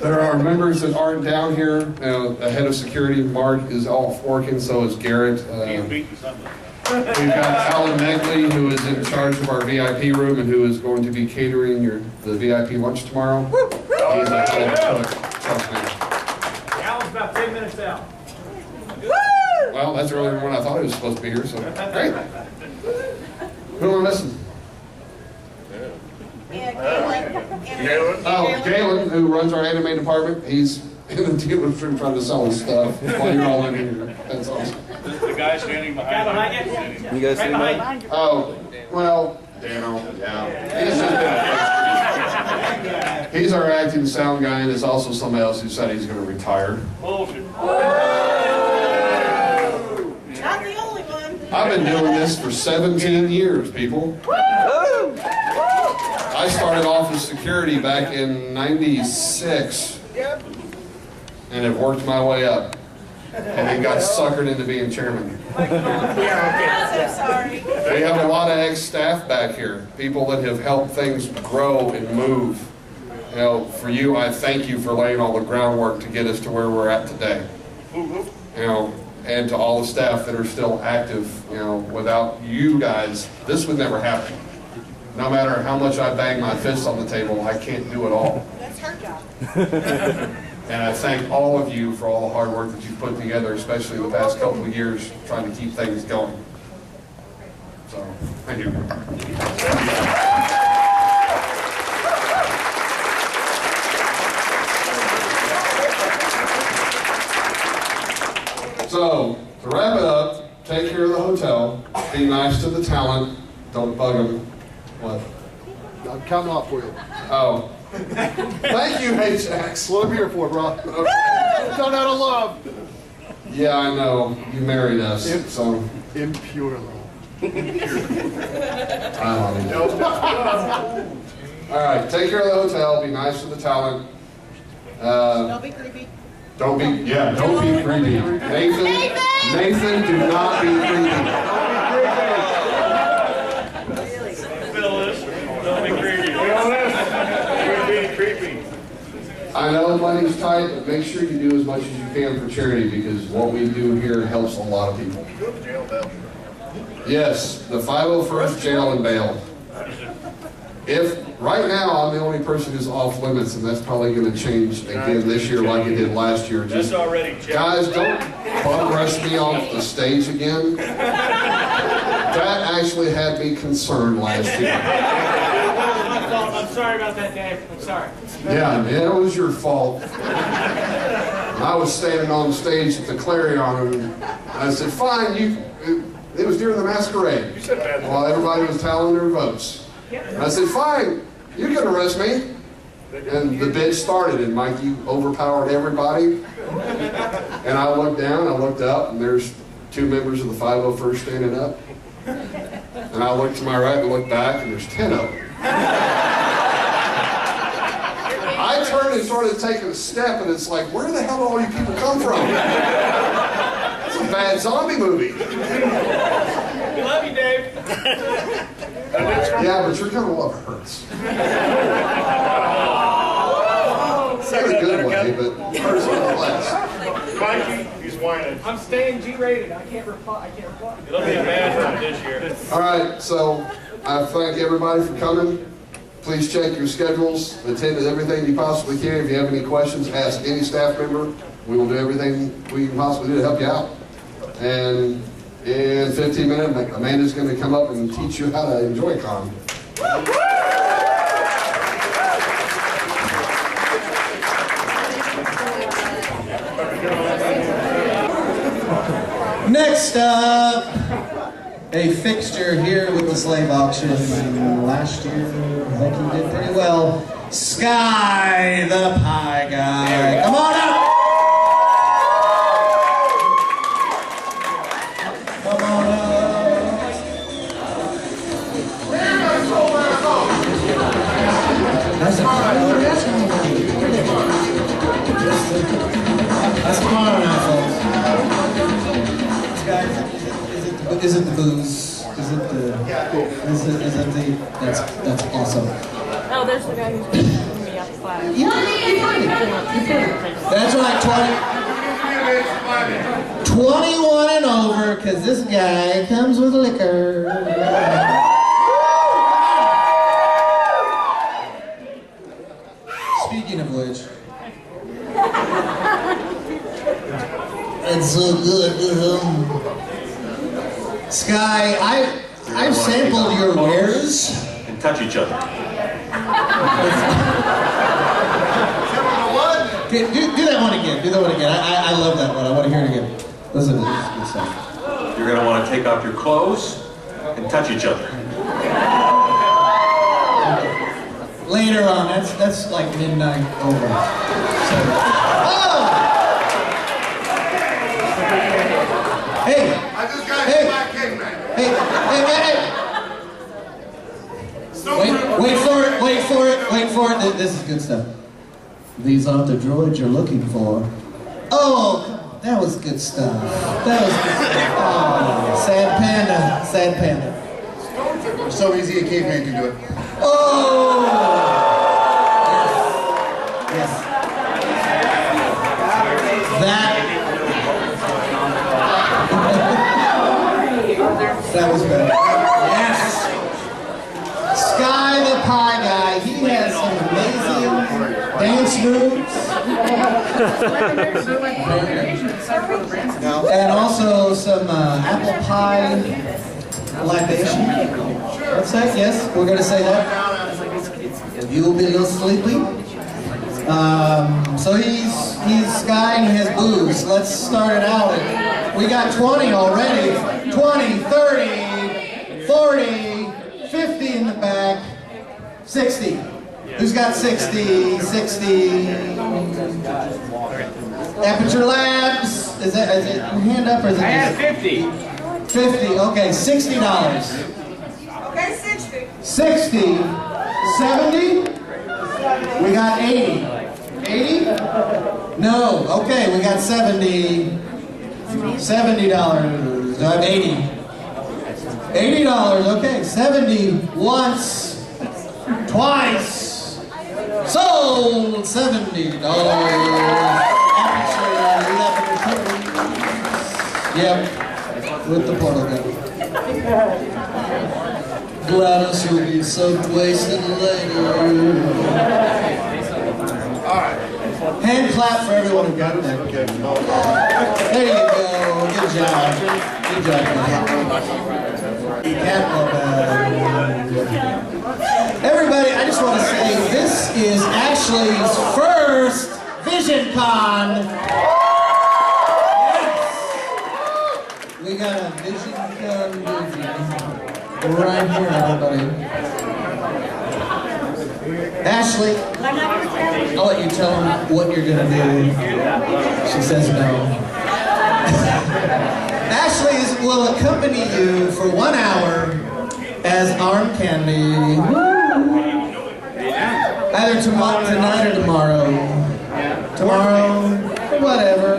There are members that aren't down here. The head of security, Mark, is off working, so is Garrett. We've got Alan Megley, who is in charge of our VIP room and who is going to be catering the VIP lunch tomorrow. He's a hell of a cook, trust me. Alan's about 10 minutes out. Well, that's earlier than when I thought he was supposed to be here, so great. Who am I missing? Oh, Galen, who runs our anime department, he's in the dealer's room trying to sell his stuff while you're all in here. That's awesome. This is the guy standing behind you. You guys see that? Oh, well, Dano, yeah. He's our acting sound guy, and there's also somebody else who said he's going to retire. Bullshit. Not the only one. I've been doing this for 17 years, people. I started off as security back in '96 and have worked my way up and then got suckered into being chairman. I'm so sorry. We have a lot of ex-staff back here, people that have helped things grow and move. You know, for you, I thank you for laying all the groundwork to get us to where we're at today. You know, and to all the staff that are still active, you know, without you guys, this would never happen. No matter how much I bang my fist on the table, I can't do it all. That's her job. And I thank all of you for all the hard work that you've put together, especially the past couple of years, trying to keep things going. So, thank you. So, to wrap it up, take care of the hotel, be nice to the talent, don't bug them. What? I'm counting off for you. Oh. Thank you, H-X. What I'm here for, bro. Done out of love. Yeah, I know. You married us, so. Impure love. I love you. All right, take care of the hotel. Be nice to the talent. Don't be creepy. Don't be creepy. Nathan, do not be creepy. I know money's tight, but make sure you do as much as you can for charity because what we do here helps a lot of people. Yes, the 501st jail and bail. If right now I'm the only person who's off limits, and that's probably going to change again this year like it did last year. Just, guys, don't bum rush me off the stage again. That actually had me concerned last year. I'm sorry about that, Dave. I'm sorry. Yeah, it was your fault. I was standing on stage at the Clarion, and I said, fine, it was during the masquerade. While everybody was tallying their votes. And I said, fine, you can arrest me. And the bid started, and Mikey overpowered everybody. And I looked down, I looked up, and there's two members of the 501st standing up. And I looked to my right and looked back, and there's 10 of them. I turned and started taking a step, and it's like, where the hell do all you people come from? It's a bad zombie movie. We love you, Dave. Yeah, but your kind of love hurts. In a good way, but hurts nonetheless. Mikey, he's whining. I'm staying G-rated. I can't reply. It'll be a bad one this year. All right, so I thank everybody for coming. Please check your schedules. Attend to everything you possibly can. If you have any questions, ask any staff member. We will do everything we can possibly do to help you out. And in 15 minutes, Amanda's going to come up and teach you how to enjoy con. Next up, a fixture here with the slave auction last year. I think he did pretty well. Sky the Pie Guy. Come on up! Come on up. That's a Is it the booze? Is it the? That's awesome. Oh, there's the guy who's giving me up flag. That's right, 21 and over, because this guy comes with liquor. Speaking of which, it's so good. Sky, I've sampled your wares. And touch each other. Okay, do that one again. Do that one again. I love that one. I want to hear it again. Listen to this good stuff. You're going to want to take off your clothes and touch each other. Later on, that's like midnight over. So, oh! Hey! I just got Hey! my cake, man. Hey! Wait for it. This is good stuff. These aren't the droids you're looking for. Oh, come on. That was good stuff. That was good stuff. Oh, sad panda. Sad panda. So easy a caveman can do it. Oh! Yes. That was better. Yes. Sky the Pie Guy. He has some amazing dance moves. And also some apple pie libation. What's that? Yes, we're going to say that. You will be a little sleepy. So he's Sky and he has booze. Let's start it out. We got 20 already. 20, 30, 40, 50 in the back. 60. Who's got 60? 60. Aperture Labs. Is it hand up or is it? I had 50. 50. Okay, $60. Okay, 60. 60. 70. We got 80. 80? No. Okay, we got 70. $70. Do I have 80? $80. Okay, 70 once, twice. Sold. $70. Yep. With the portal gun. Gladys will be so wasted later. Alright. Hand clap for everyone who got there. There you go. Good job. Good job. Everybody, I just want to say this is Ashley's first VisionCon. Yes. We got a VisionCon right here, everybody. Ashley, I'll let you tell them what you're going to do. She says no. Ashley will accompany you for 1 hour as arm candy. Either tonight or tomorrow. Tomorrow, whatever.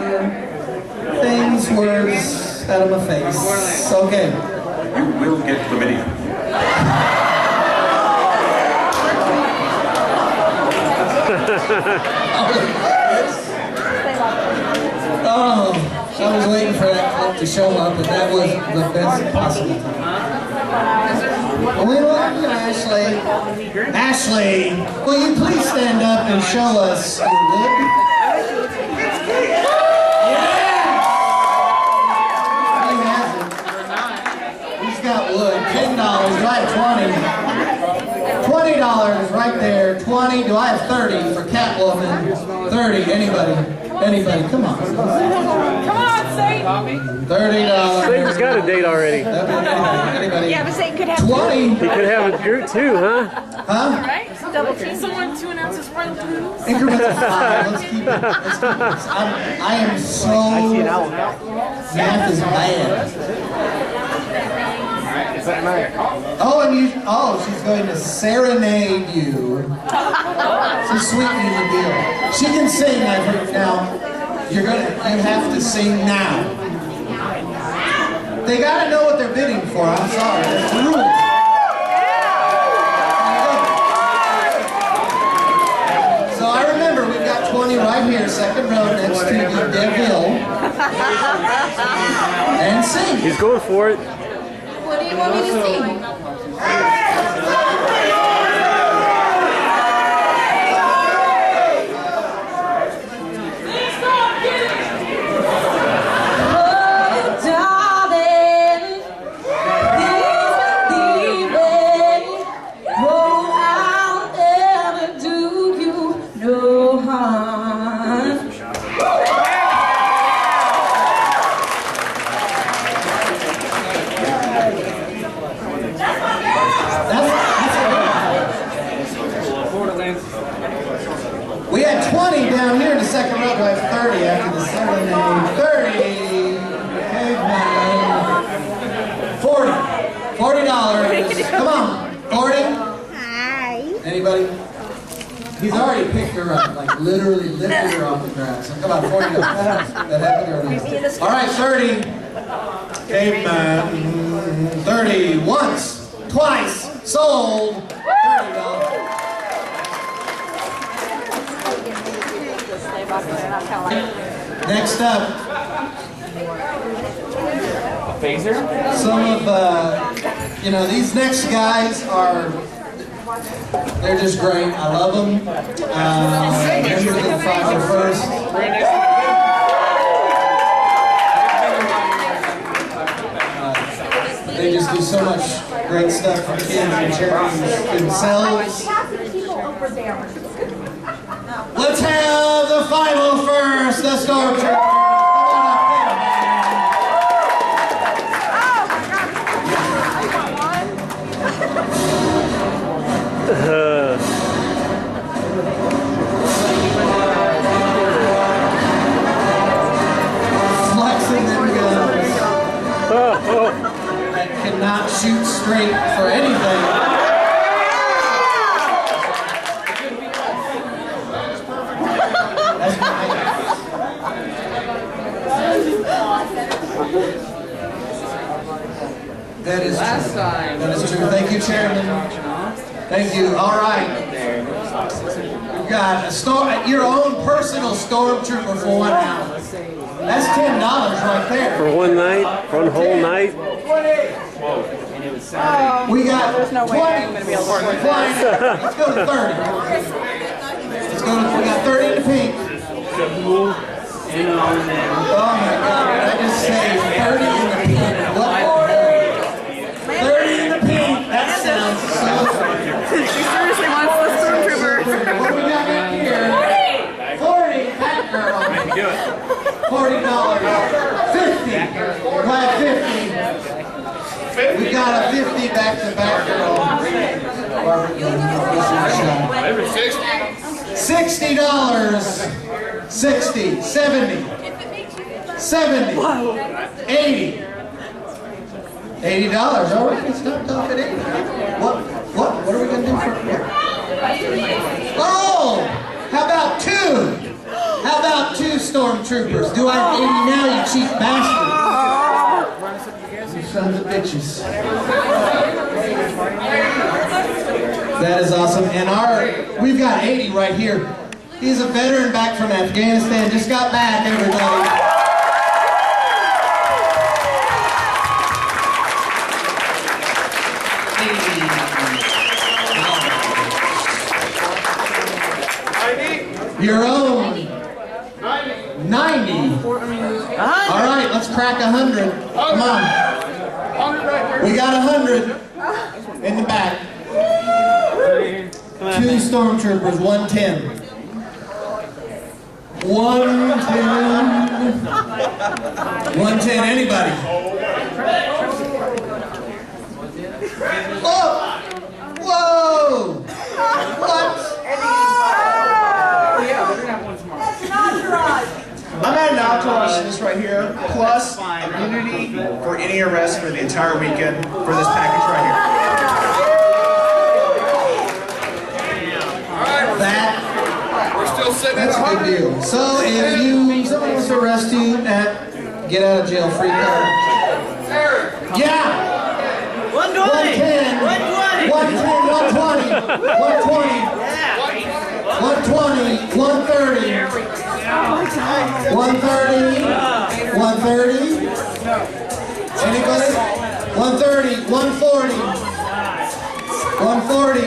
Things, words out of my face. Okay. You will get chlamydia. Oh, I was waiting for that clip to show up, and that was the best possible time. We love you, Ashley. Ashley, will you please stand up and show us your wood? Yeah! He has it. He's got wood. $10. Do I have 20? $20 right there. 20. Do I have 30 for Catwoman? 30. Anybody? Anybody? Come on. Come on, Satan. $30. Satan's got a date already. Anybody? Yeah, but Satan could have 20. He could have a Groot too, huh? Huh? Right? Double team. Someone 2 ounces for the booze. Increments of 5. Let's keep it. Let's keep it. I am so. Math is bad. Oh, and you. Oh, she's going to serenade you. She's sweetening the deal. She can sing. I've heard. Now, you have to sing now. They got to know what they're bidding for. I'm sorry. That's the rules. So I remember we've got got 20 right here, second row, next to the Deville. And sing. He's going for it. What do you want me to sing? We had 20 down here in the second row. Do I have 30 after the serenade? 30. Caveman. 40. $40. Come on. 40. Hi. Anybody? He's already picked her up, like literally lifted her off the ground. So come on, $40. That happened earlier. All right, 30. Caveman. 30. Once. Twice. Sold. $30. Next up, A phaser? some of, these next guys are, they're just great. I love them. Here's the 501st. They just do so much great stuff for kids and charities themselves. Let's have the 501st, the Stormtroopers. Flexing them guns. That cannot shoot straight for anything. That is true. That is true. Thank you, Chairman. Thank you. All right. You've got your own personal stormtrooper for 1 hour. That's $10 right there. For one night, for one whole night. We got there's no way I'm going to be able to afford that. Let's go to 30. We got 30 in the pink. Oh my God! I just say 30 in the pink. What? 30 in the pink. That sounds so. She seriously wants the stormtrooper. What we got in here? 40. That girl. Maybe do it. $40. 50. We'll have 50. We got a 50 back to back girl. $60. 60, 70, 70, 80. $80. All right, it's not off at 80. What are we going to do for here? Oh, how about two? How about two stormtroopers? Do I have 80 now, you cheap bastards? You sons of bitches. That is awesome. And we've got 80 right here. He's a veteran back from Afghanistan. Just got back, everybody. Your own 90. All right, let's crack 100. Come on. We got 100 in the back. Two stormtroopers, 110. 110. 110, anybody? Oh! Whoa! What? I'm at an entourage to this right here, plus immunity for any arrest for the entire weekend for this package right here. That's a good deal. So if someone wants to arrest you at get out of jail free card. Yeah. 120. 110. 120. 120. 120. 120, 130, 130, 130. Anybody? 130, 140, 140, 140.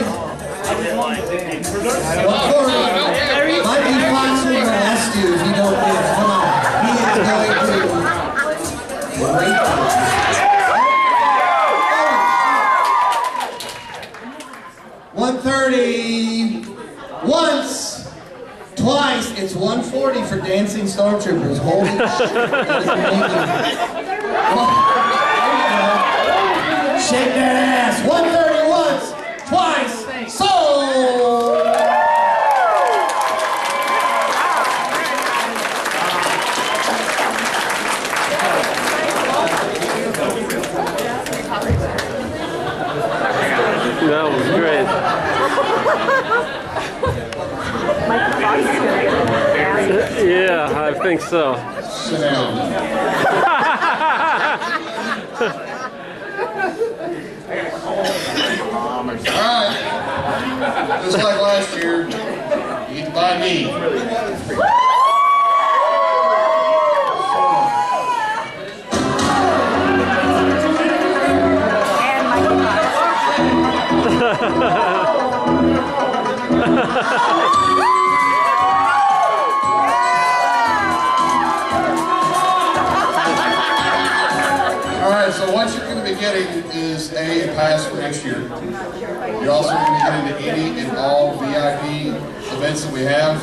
Mikey Fox will arrest you if you don't give. Come on. He is going to break you. 130 once, twice. It's 140 for dancing stormtroopers. Holy shit. Shake that ass. 130 once, twice, sold. That was great. Yeah, I think so. Sit down. Alright. Just like last year, eat by me. Alright, so what you're going to be getting is a pass for next year. You're also going to be getting into any and all VIP events that we have.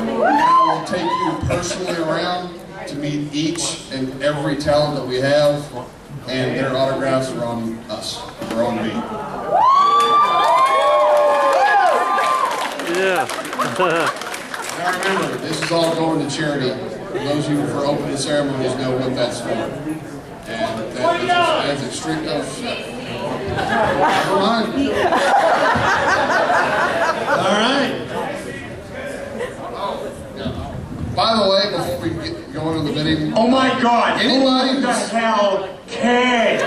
We'll take you personally around to meet each and every talent that we have, and their autographs are on us. They're on me. Yeah. Now remember, this is all going to charity. Those of you for opening ceremonies know what that's for. And that's a strict of... Never mind. All right. By the way, before we get going on the bidding... Oh my God! Anybody Who the hell cares?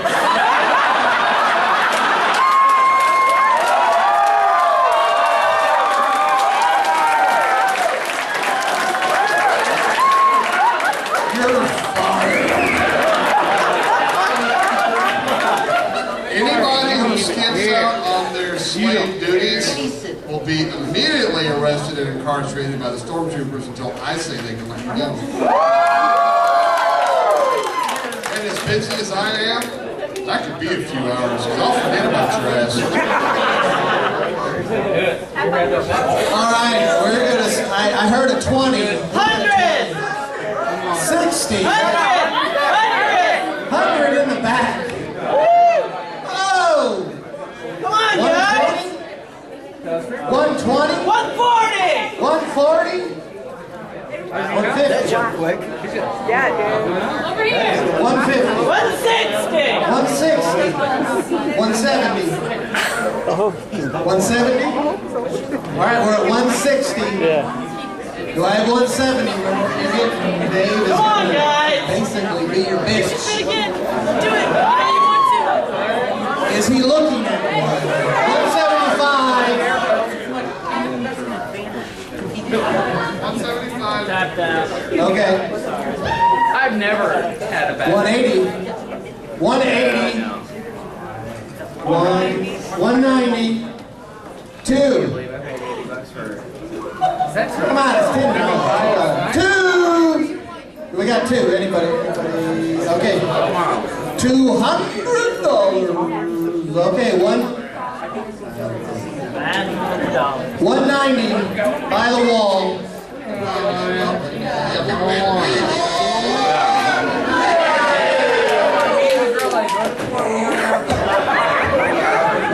Slave duties will be immediately arrested and incarcerated by the stormtroopers until I say they can let you go. And as busy as I am, that could be a few hours, because I'll forget about your ass. All right, we're gonna. I heard a 20. 100. 60. 100 in the back. Oh! Come on, guys! 120? 140! 140? 150. That jumped quick. Yeah, dude. Over here! 150. 160! 170. 170? Alright, we're at 160. Yeah. Do I have 170? Dave is Come on, guys! basically be your bitch. Do it again. Do it. How you want to? Is he looking at me? 175. 175. Okay. I've never had a bad 180. 180. 190. 2. Come on, it's 10 minutes. 2. We got 2. Anybody? Okay. $200. Okay, 190 by the wall.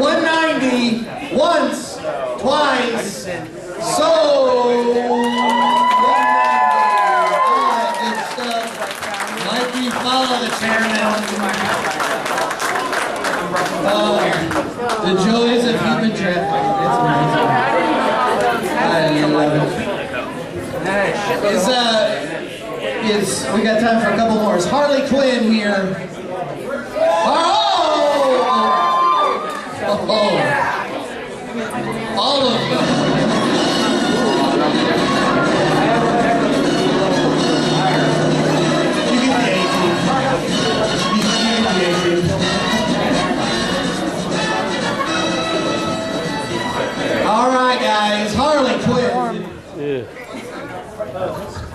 190 once, twice, sold. Good stuff. Mikey, follow the chairman. The joys of human trafficking. It's amazing. I love it. We got time for a couple more. Is Harley Quinn here? Oh! All of them.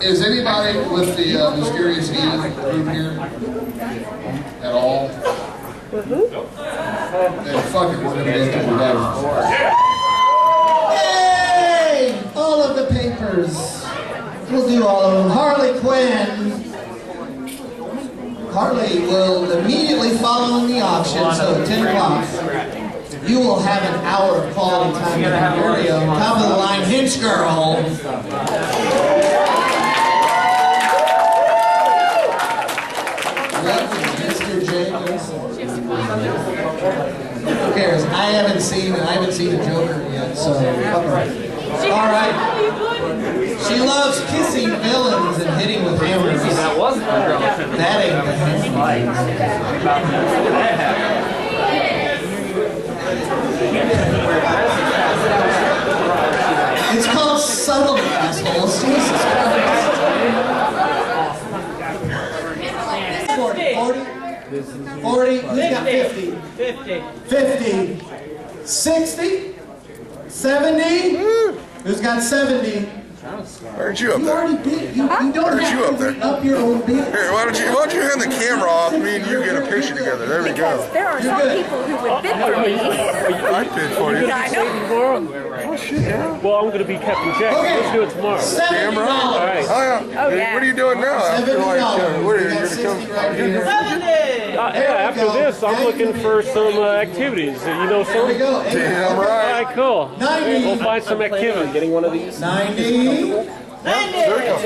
Is anybody with the mysterious E group here at all? Then fuck it, we're gonna get to the devil. Hey! All of the papers. We'll do all of them. Harley Quinn. Harley will immediately follow in the auction, so at 10 o'clock. You will have an hour of quality time with Mario. Top of the line, Hinch Girl. Mr. Jacobs. Who cares? I haven't seen a Joker yet, so all right. She loves kissing villains and hitting with hammers. That wasn't the girl. That ain't the It's called subtlety, assholes. Jesus Christ. 40. Who's got 50? 50. 60? 70? Who's got 70? Aren't you up there? You don't Aren't have you up there? up your own bid. Here, why don't you hand the camera off? Me and you get a picture together. There we go. There are some people who would bid for me. I bid for you. I know. Oh shit, yeah. Well, I'm going to be Captain Jack. Okay. Let's do it tomorrow. Camera? All right. Oh yeah. Oh, yeah. What are you doing now? After like, what are you gonna come? Yeah, after this, I'm looking for some activities. You know some? There we go. Damn All right. right, cool. 90. We'll find some activity. Getting one of these? 90. There we go. It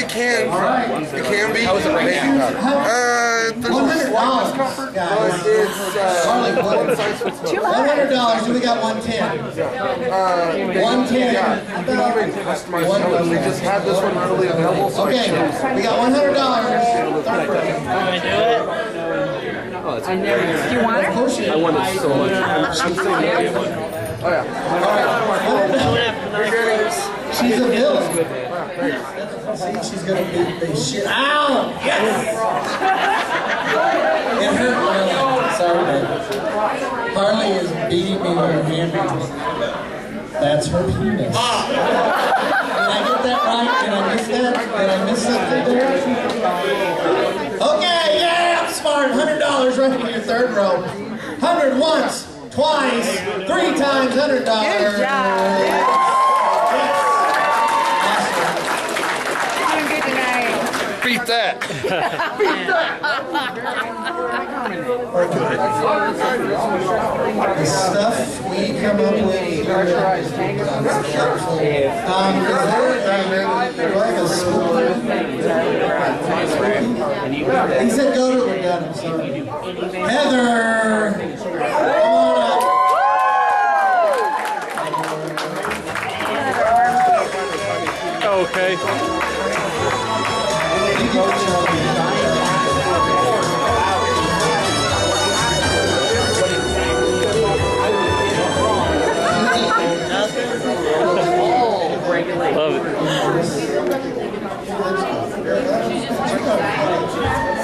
can be. $100, guys. Harley, $100. We got 110. 110. We just had this one readily available. So Okay, we got $100. Do you want her? Of course you I want it so much. I'm saying Oh yeah. She's a villain. See, she's gonna beat the shit. Ow! Yes! It hurt really. Sorry, babe. Harley is beating me with her hammer. That's her penis. Did I get that right? Did I miss that? Did I miss something there? Okay, yeah, I'm smart. $100 right in your third row. 100 once, twice, 3 times $100. Good job. Doing good tonight. Beat that. Beat that. The stuff we come up with here is helpful. Do I have a spoon? He said go to it, Dad. I'm sorry. Heather! Come on up. Okay. Love it.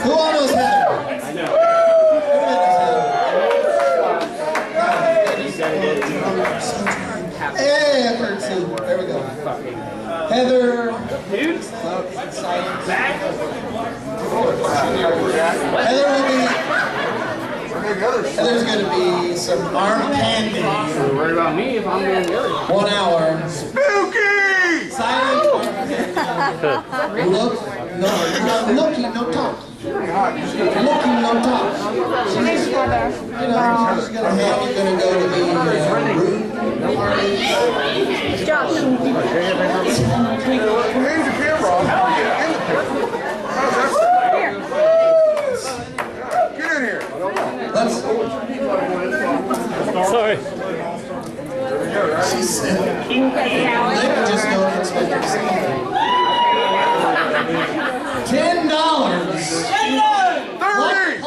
Who almost had it? I know. Hey, I've heard two. There we go. Heather. Heather's going to be some arm candy. Worry about me if I'm doing the other. 1 hour. Spooky! Silent arm candy. Look, looking, no talk. Looking, no talk. She's gonna have you gonna go to the room. Josh. Hands the camera off. Get in here. Sorry. She said, they just don't expect her to see $10. 30.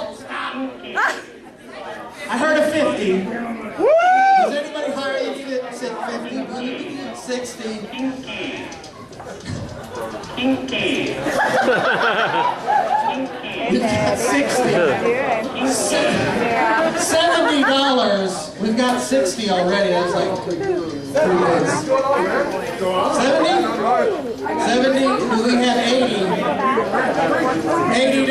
I heard a 50. Woo! Is anybody higher than 50? 60. Kinky. We've got 60. $70. We've got 60 already. That's like 3 days. 70? 70. Do we have 80? $80. $80.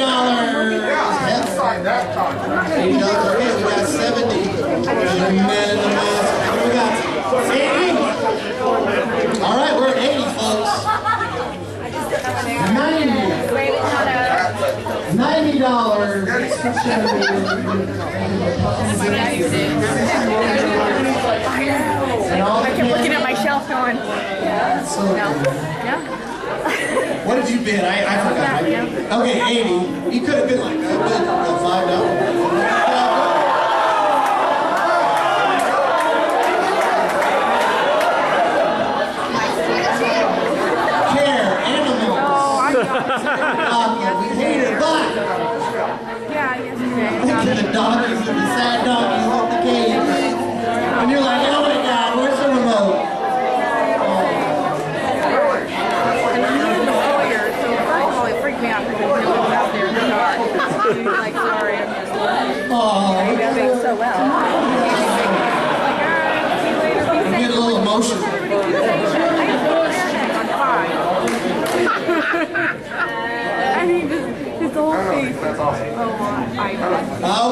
Okay, we got 70. There's a man in the mask. We got 80. All right, we're at 80, folks. 90. $90. I kept looking at my shelf going, What did you bid? I forgot. Okay, 80. You could have been like that, but $5. Care, animals. We hate it, but the doggies and the sad doggies on the cage. And you're like, oh my God, where's the remote? it freaked me out because no one was out there in the dark. He was like, sorry, I'm just you're doing so well. You get a little emotional. I mean, his whole face. That's awesome.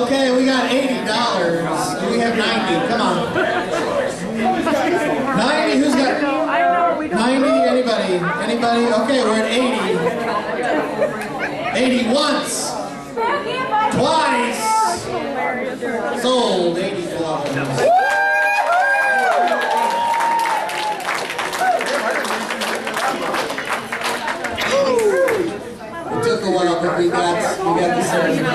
Okay, we got $80. Do we have 90? Come on. 90, who's got 90? Anybody? Anybody? Okay, we're at 80. 80 once. Twice. Sold $80. It took a while, but we got the ceremony.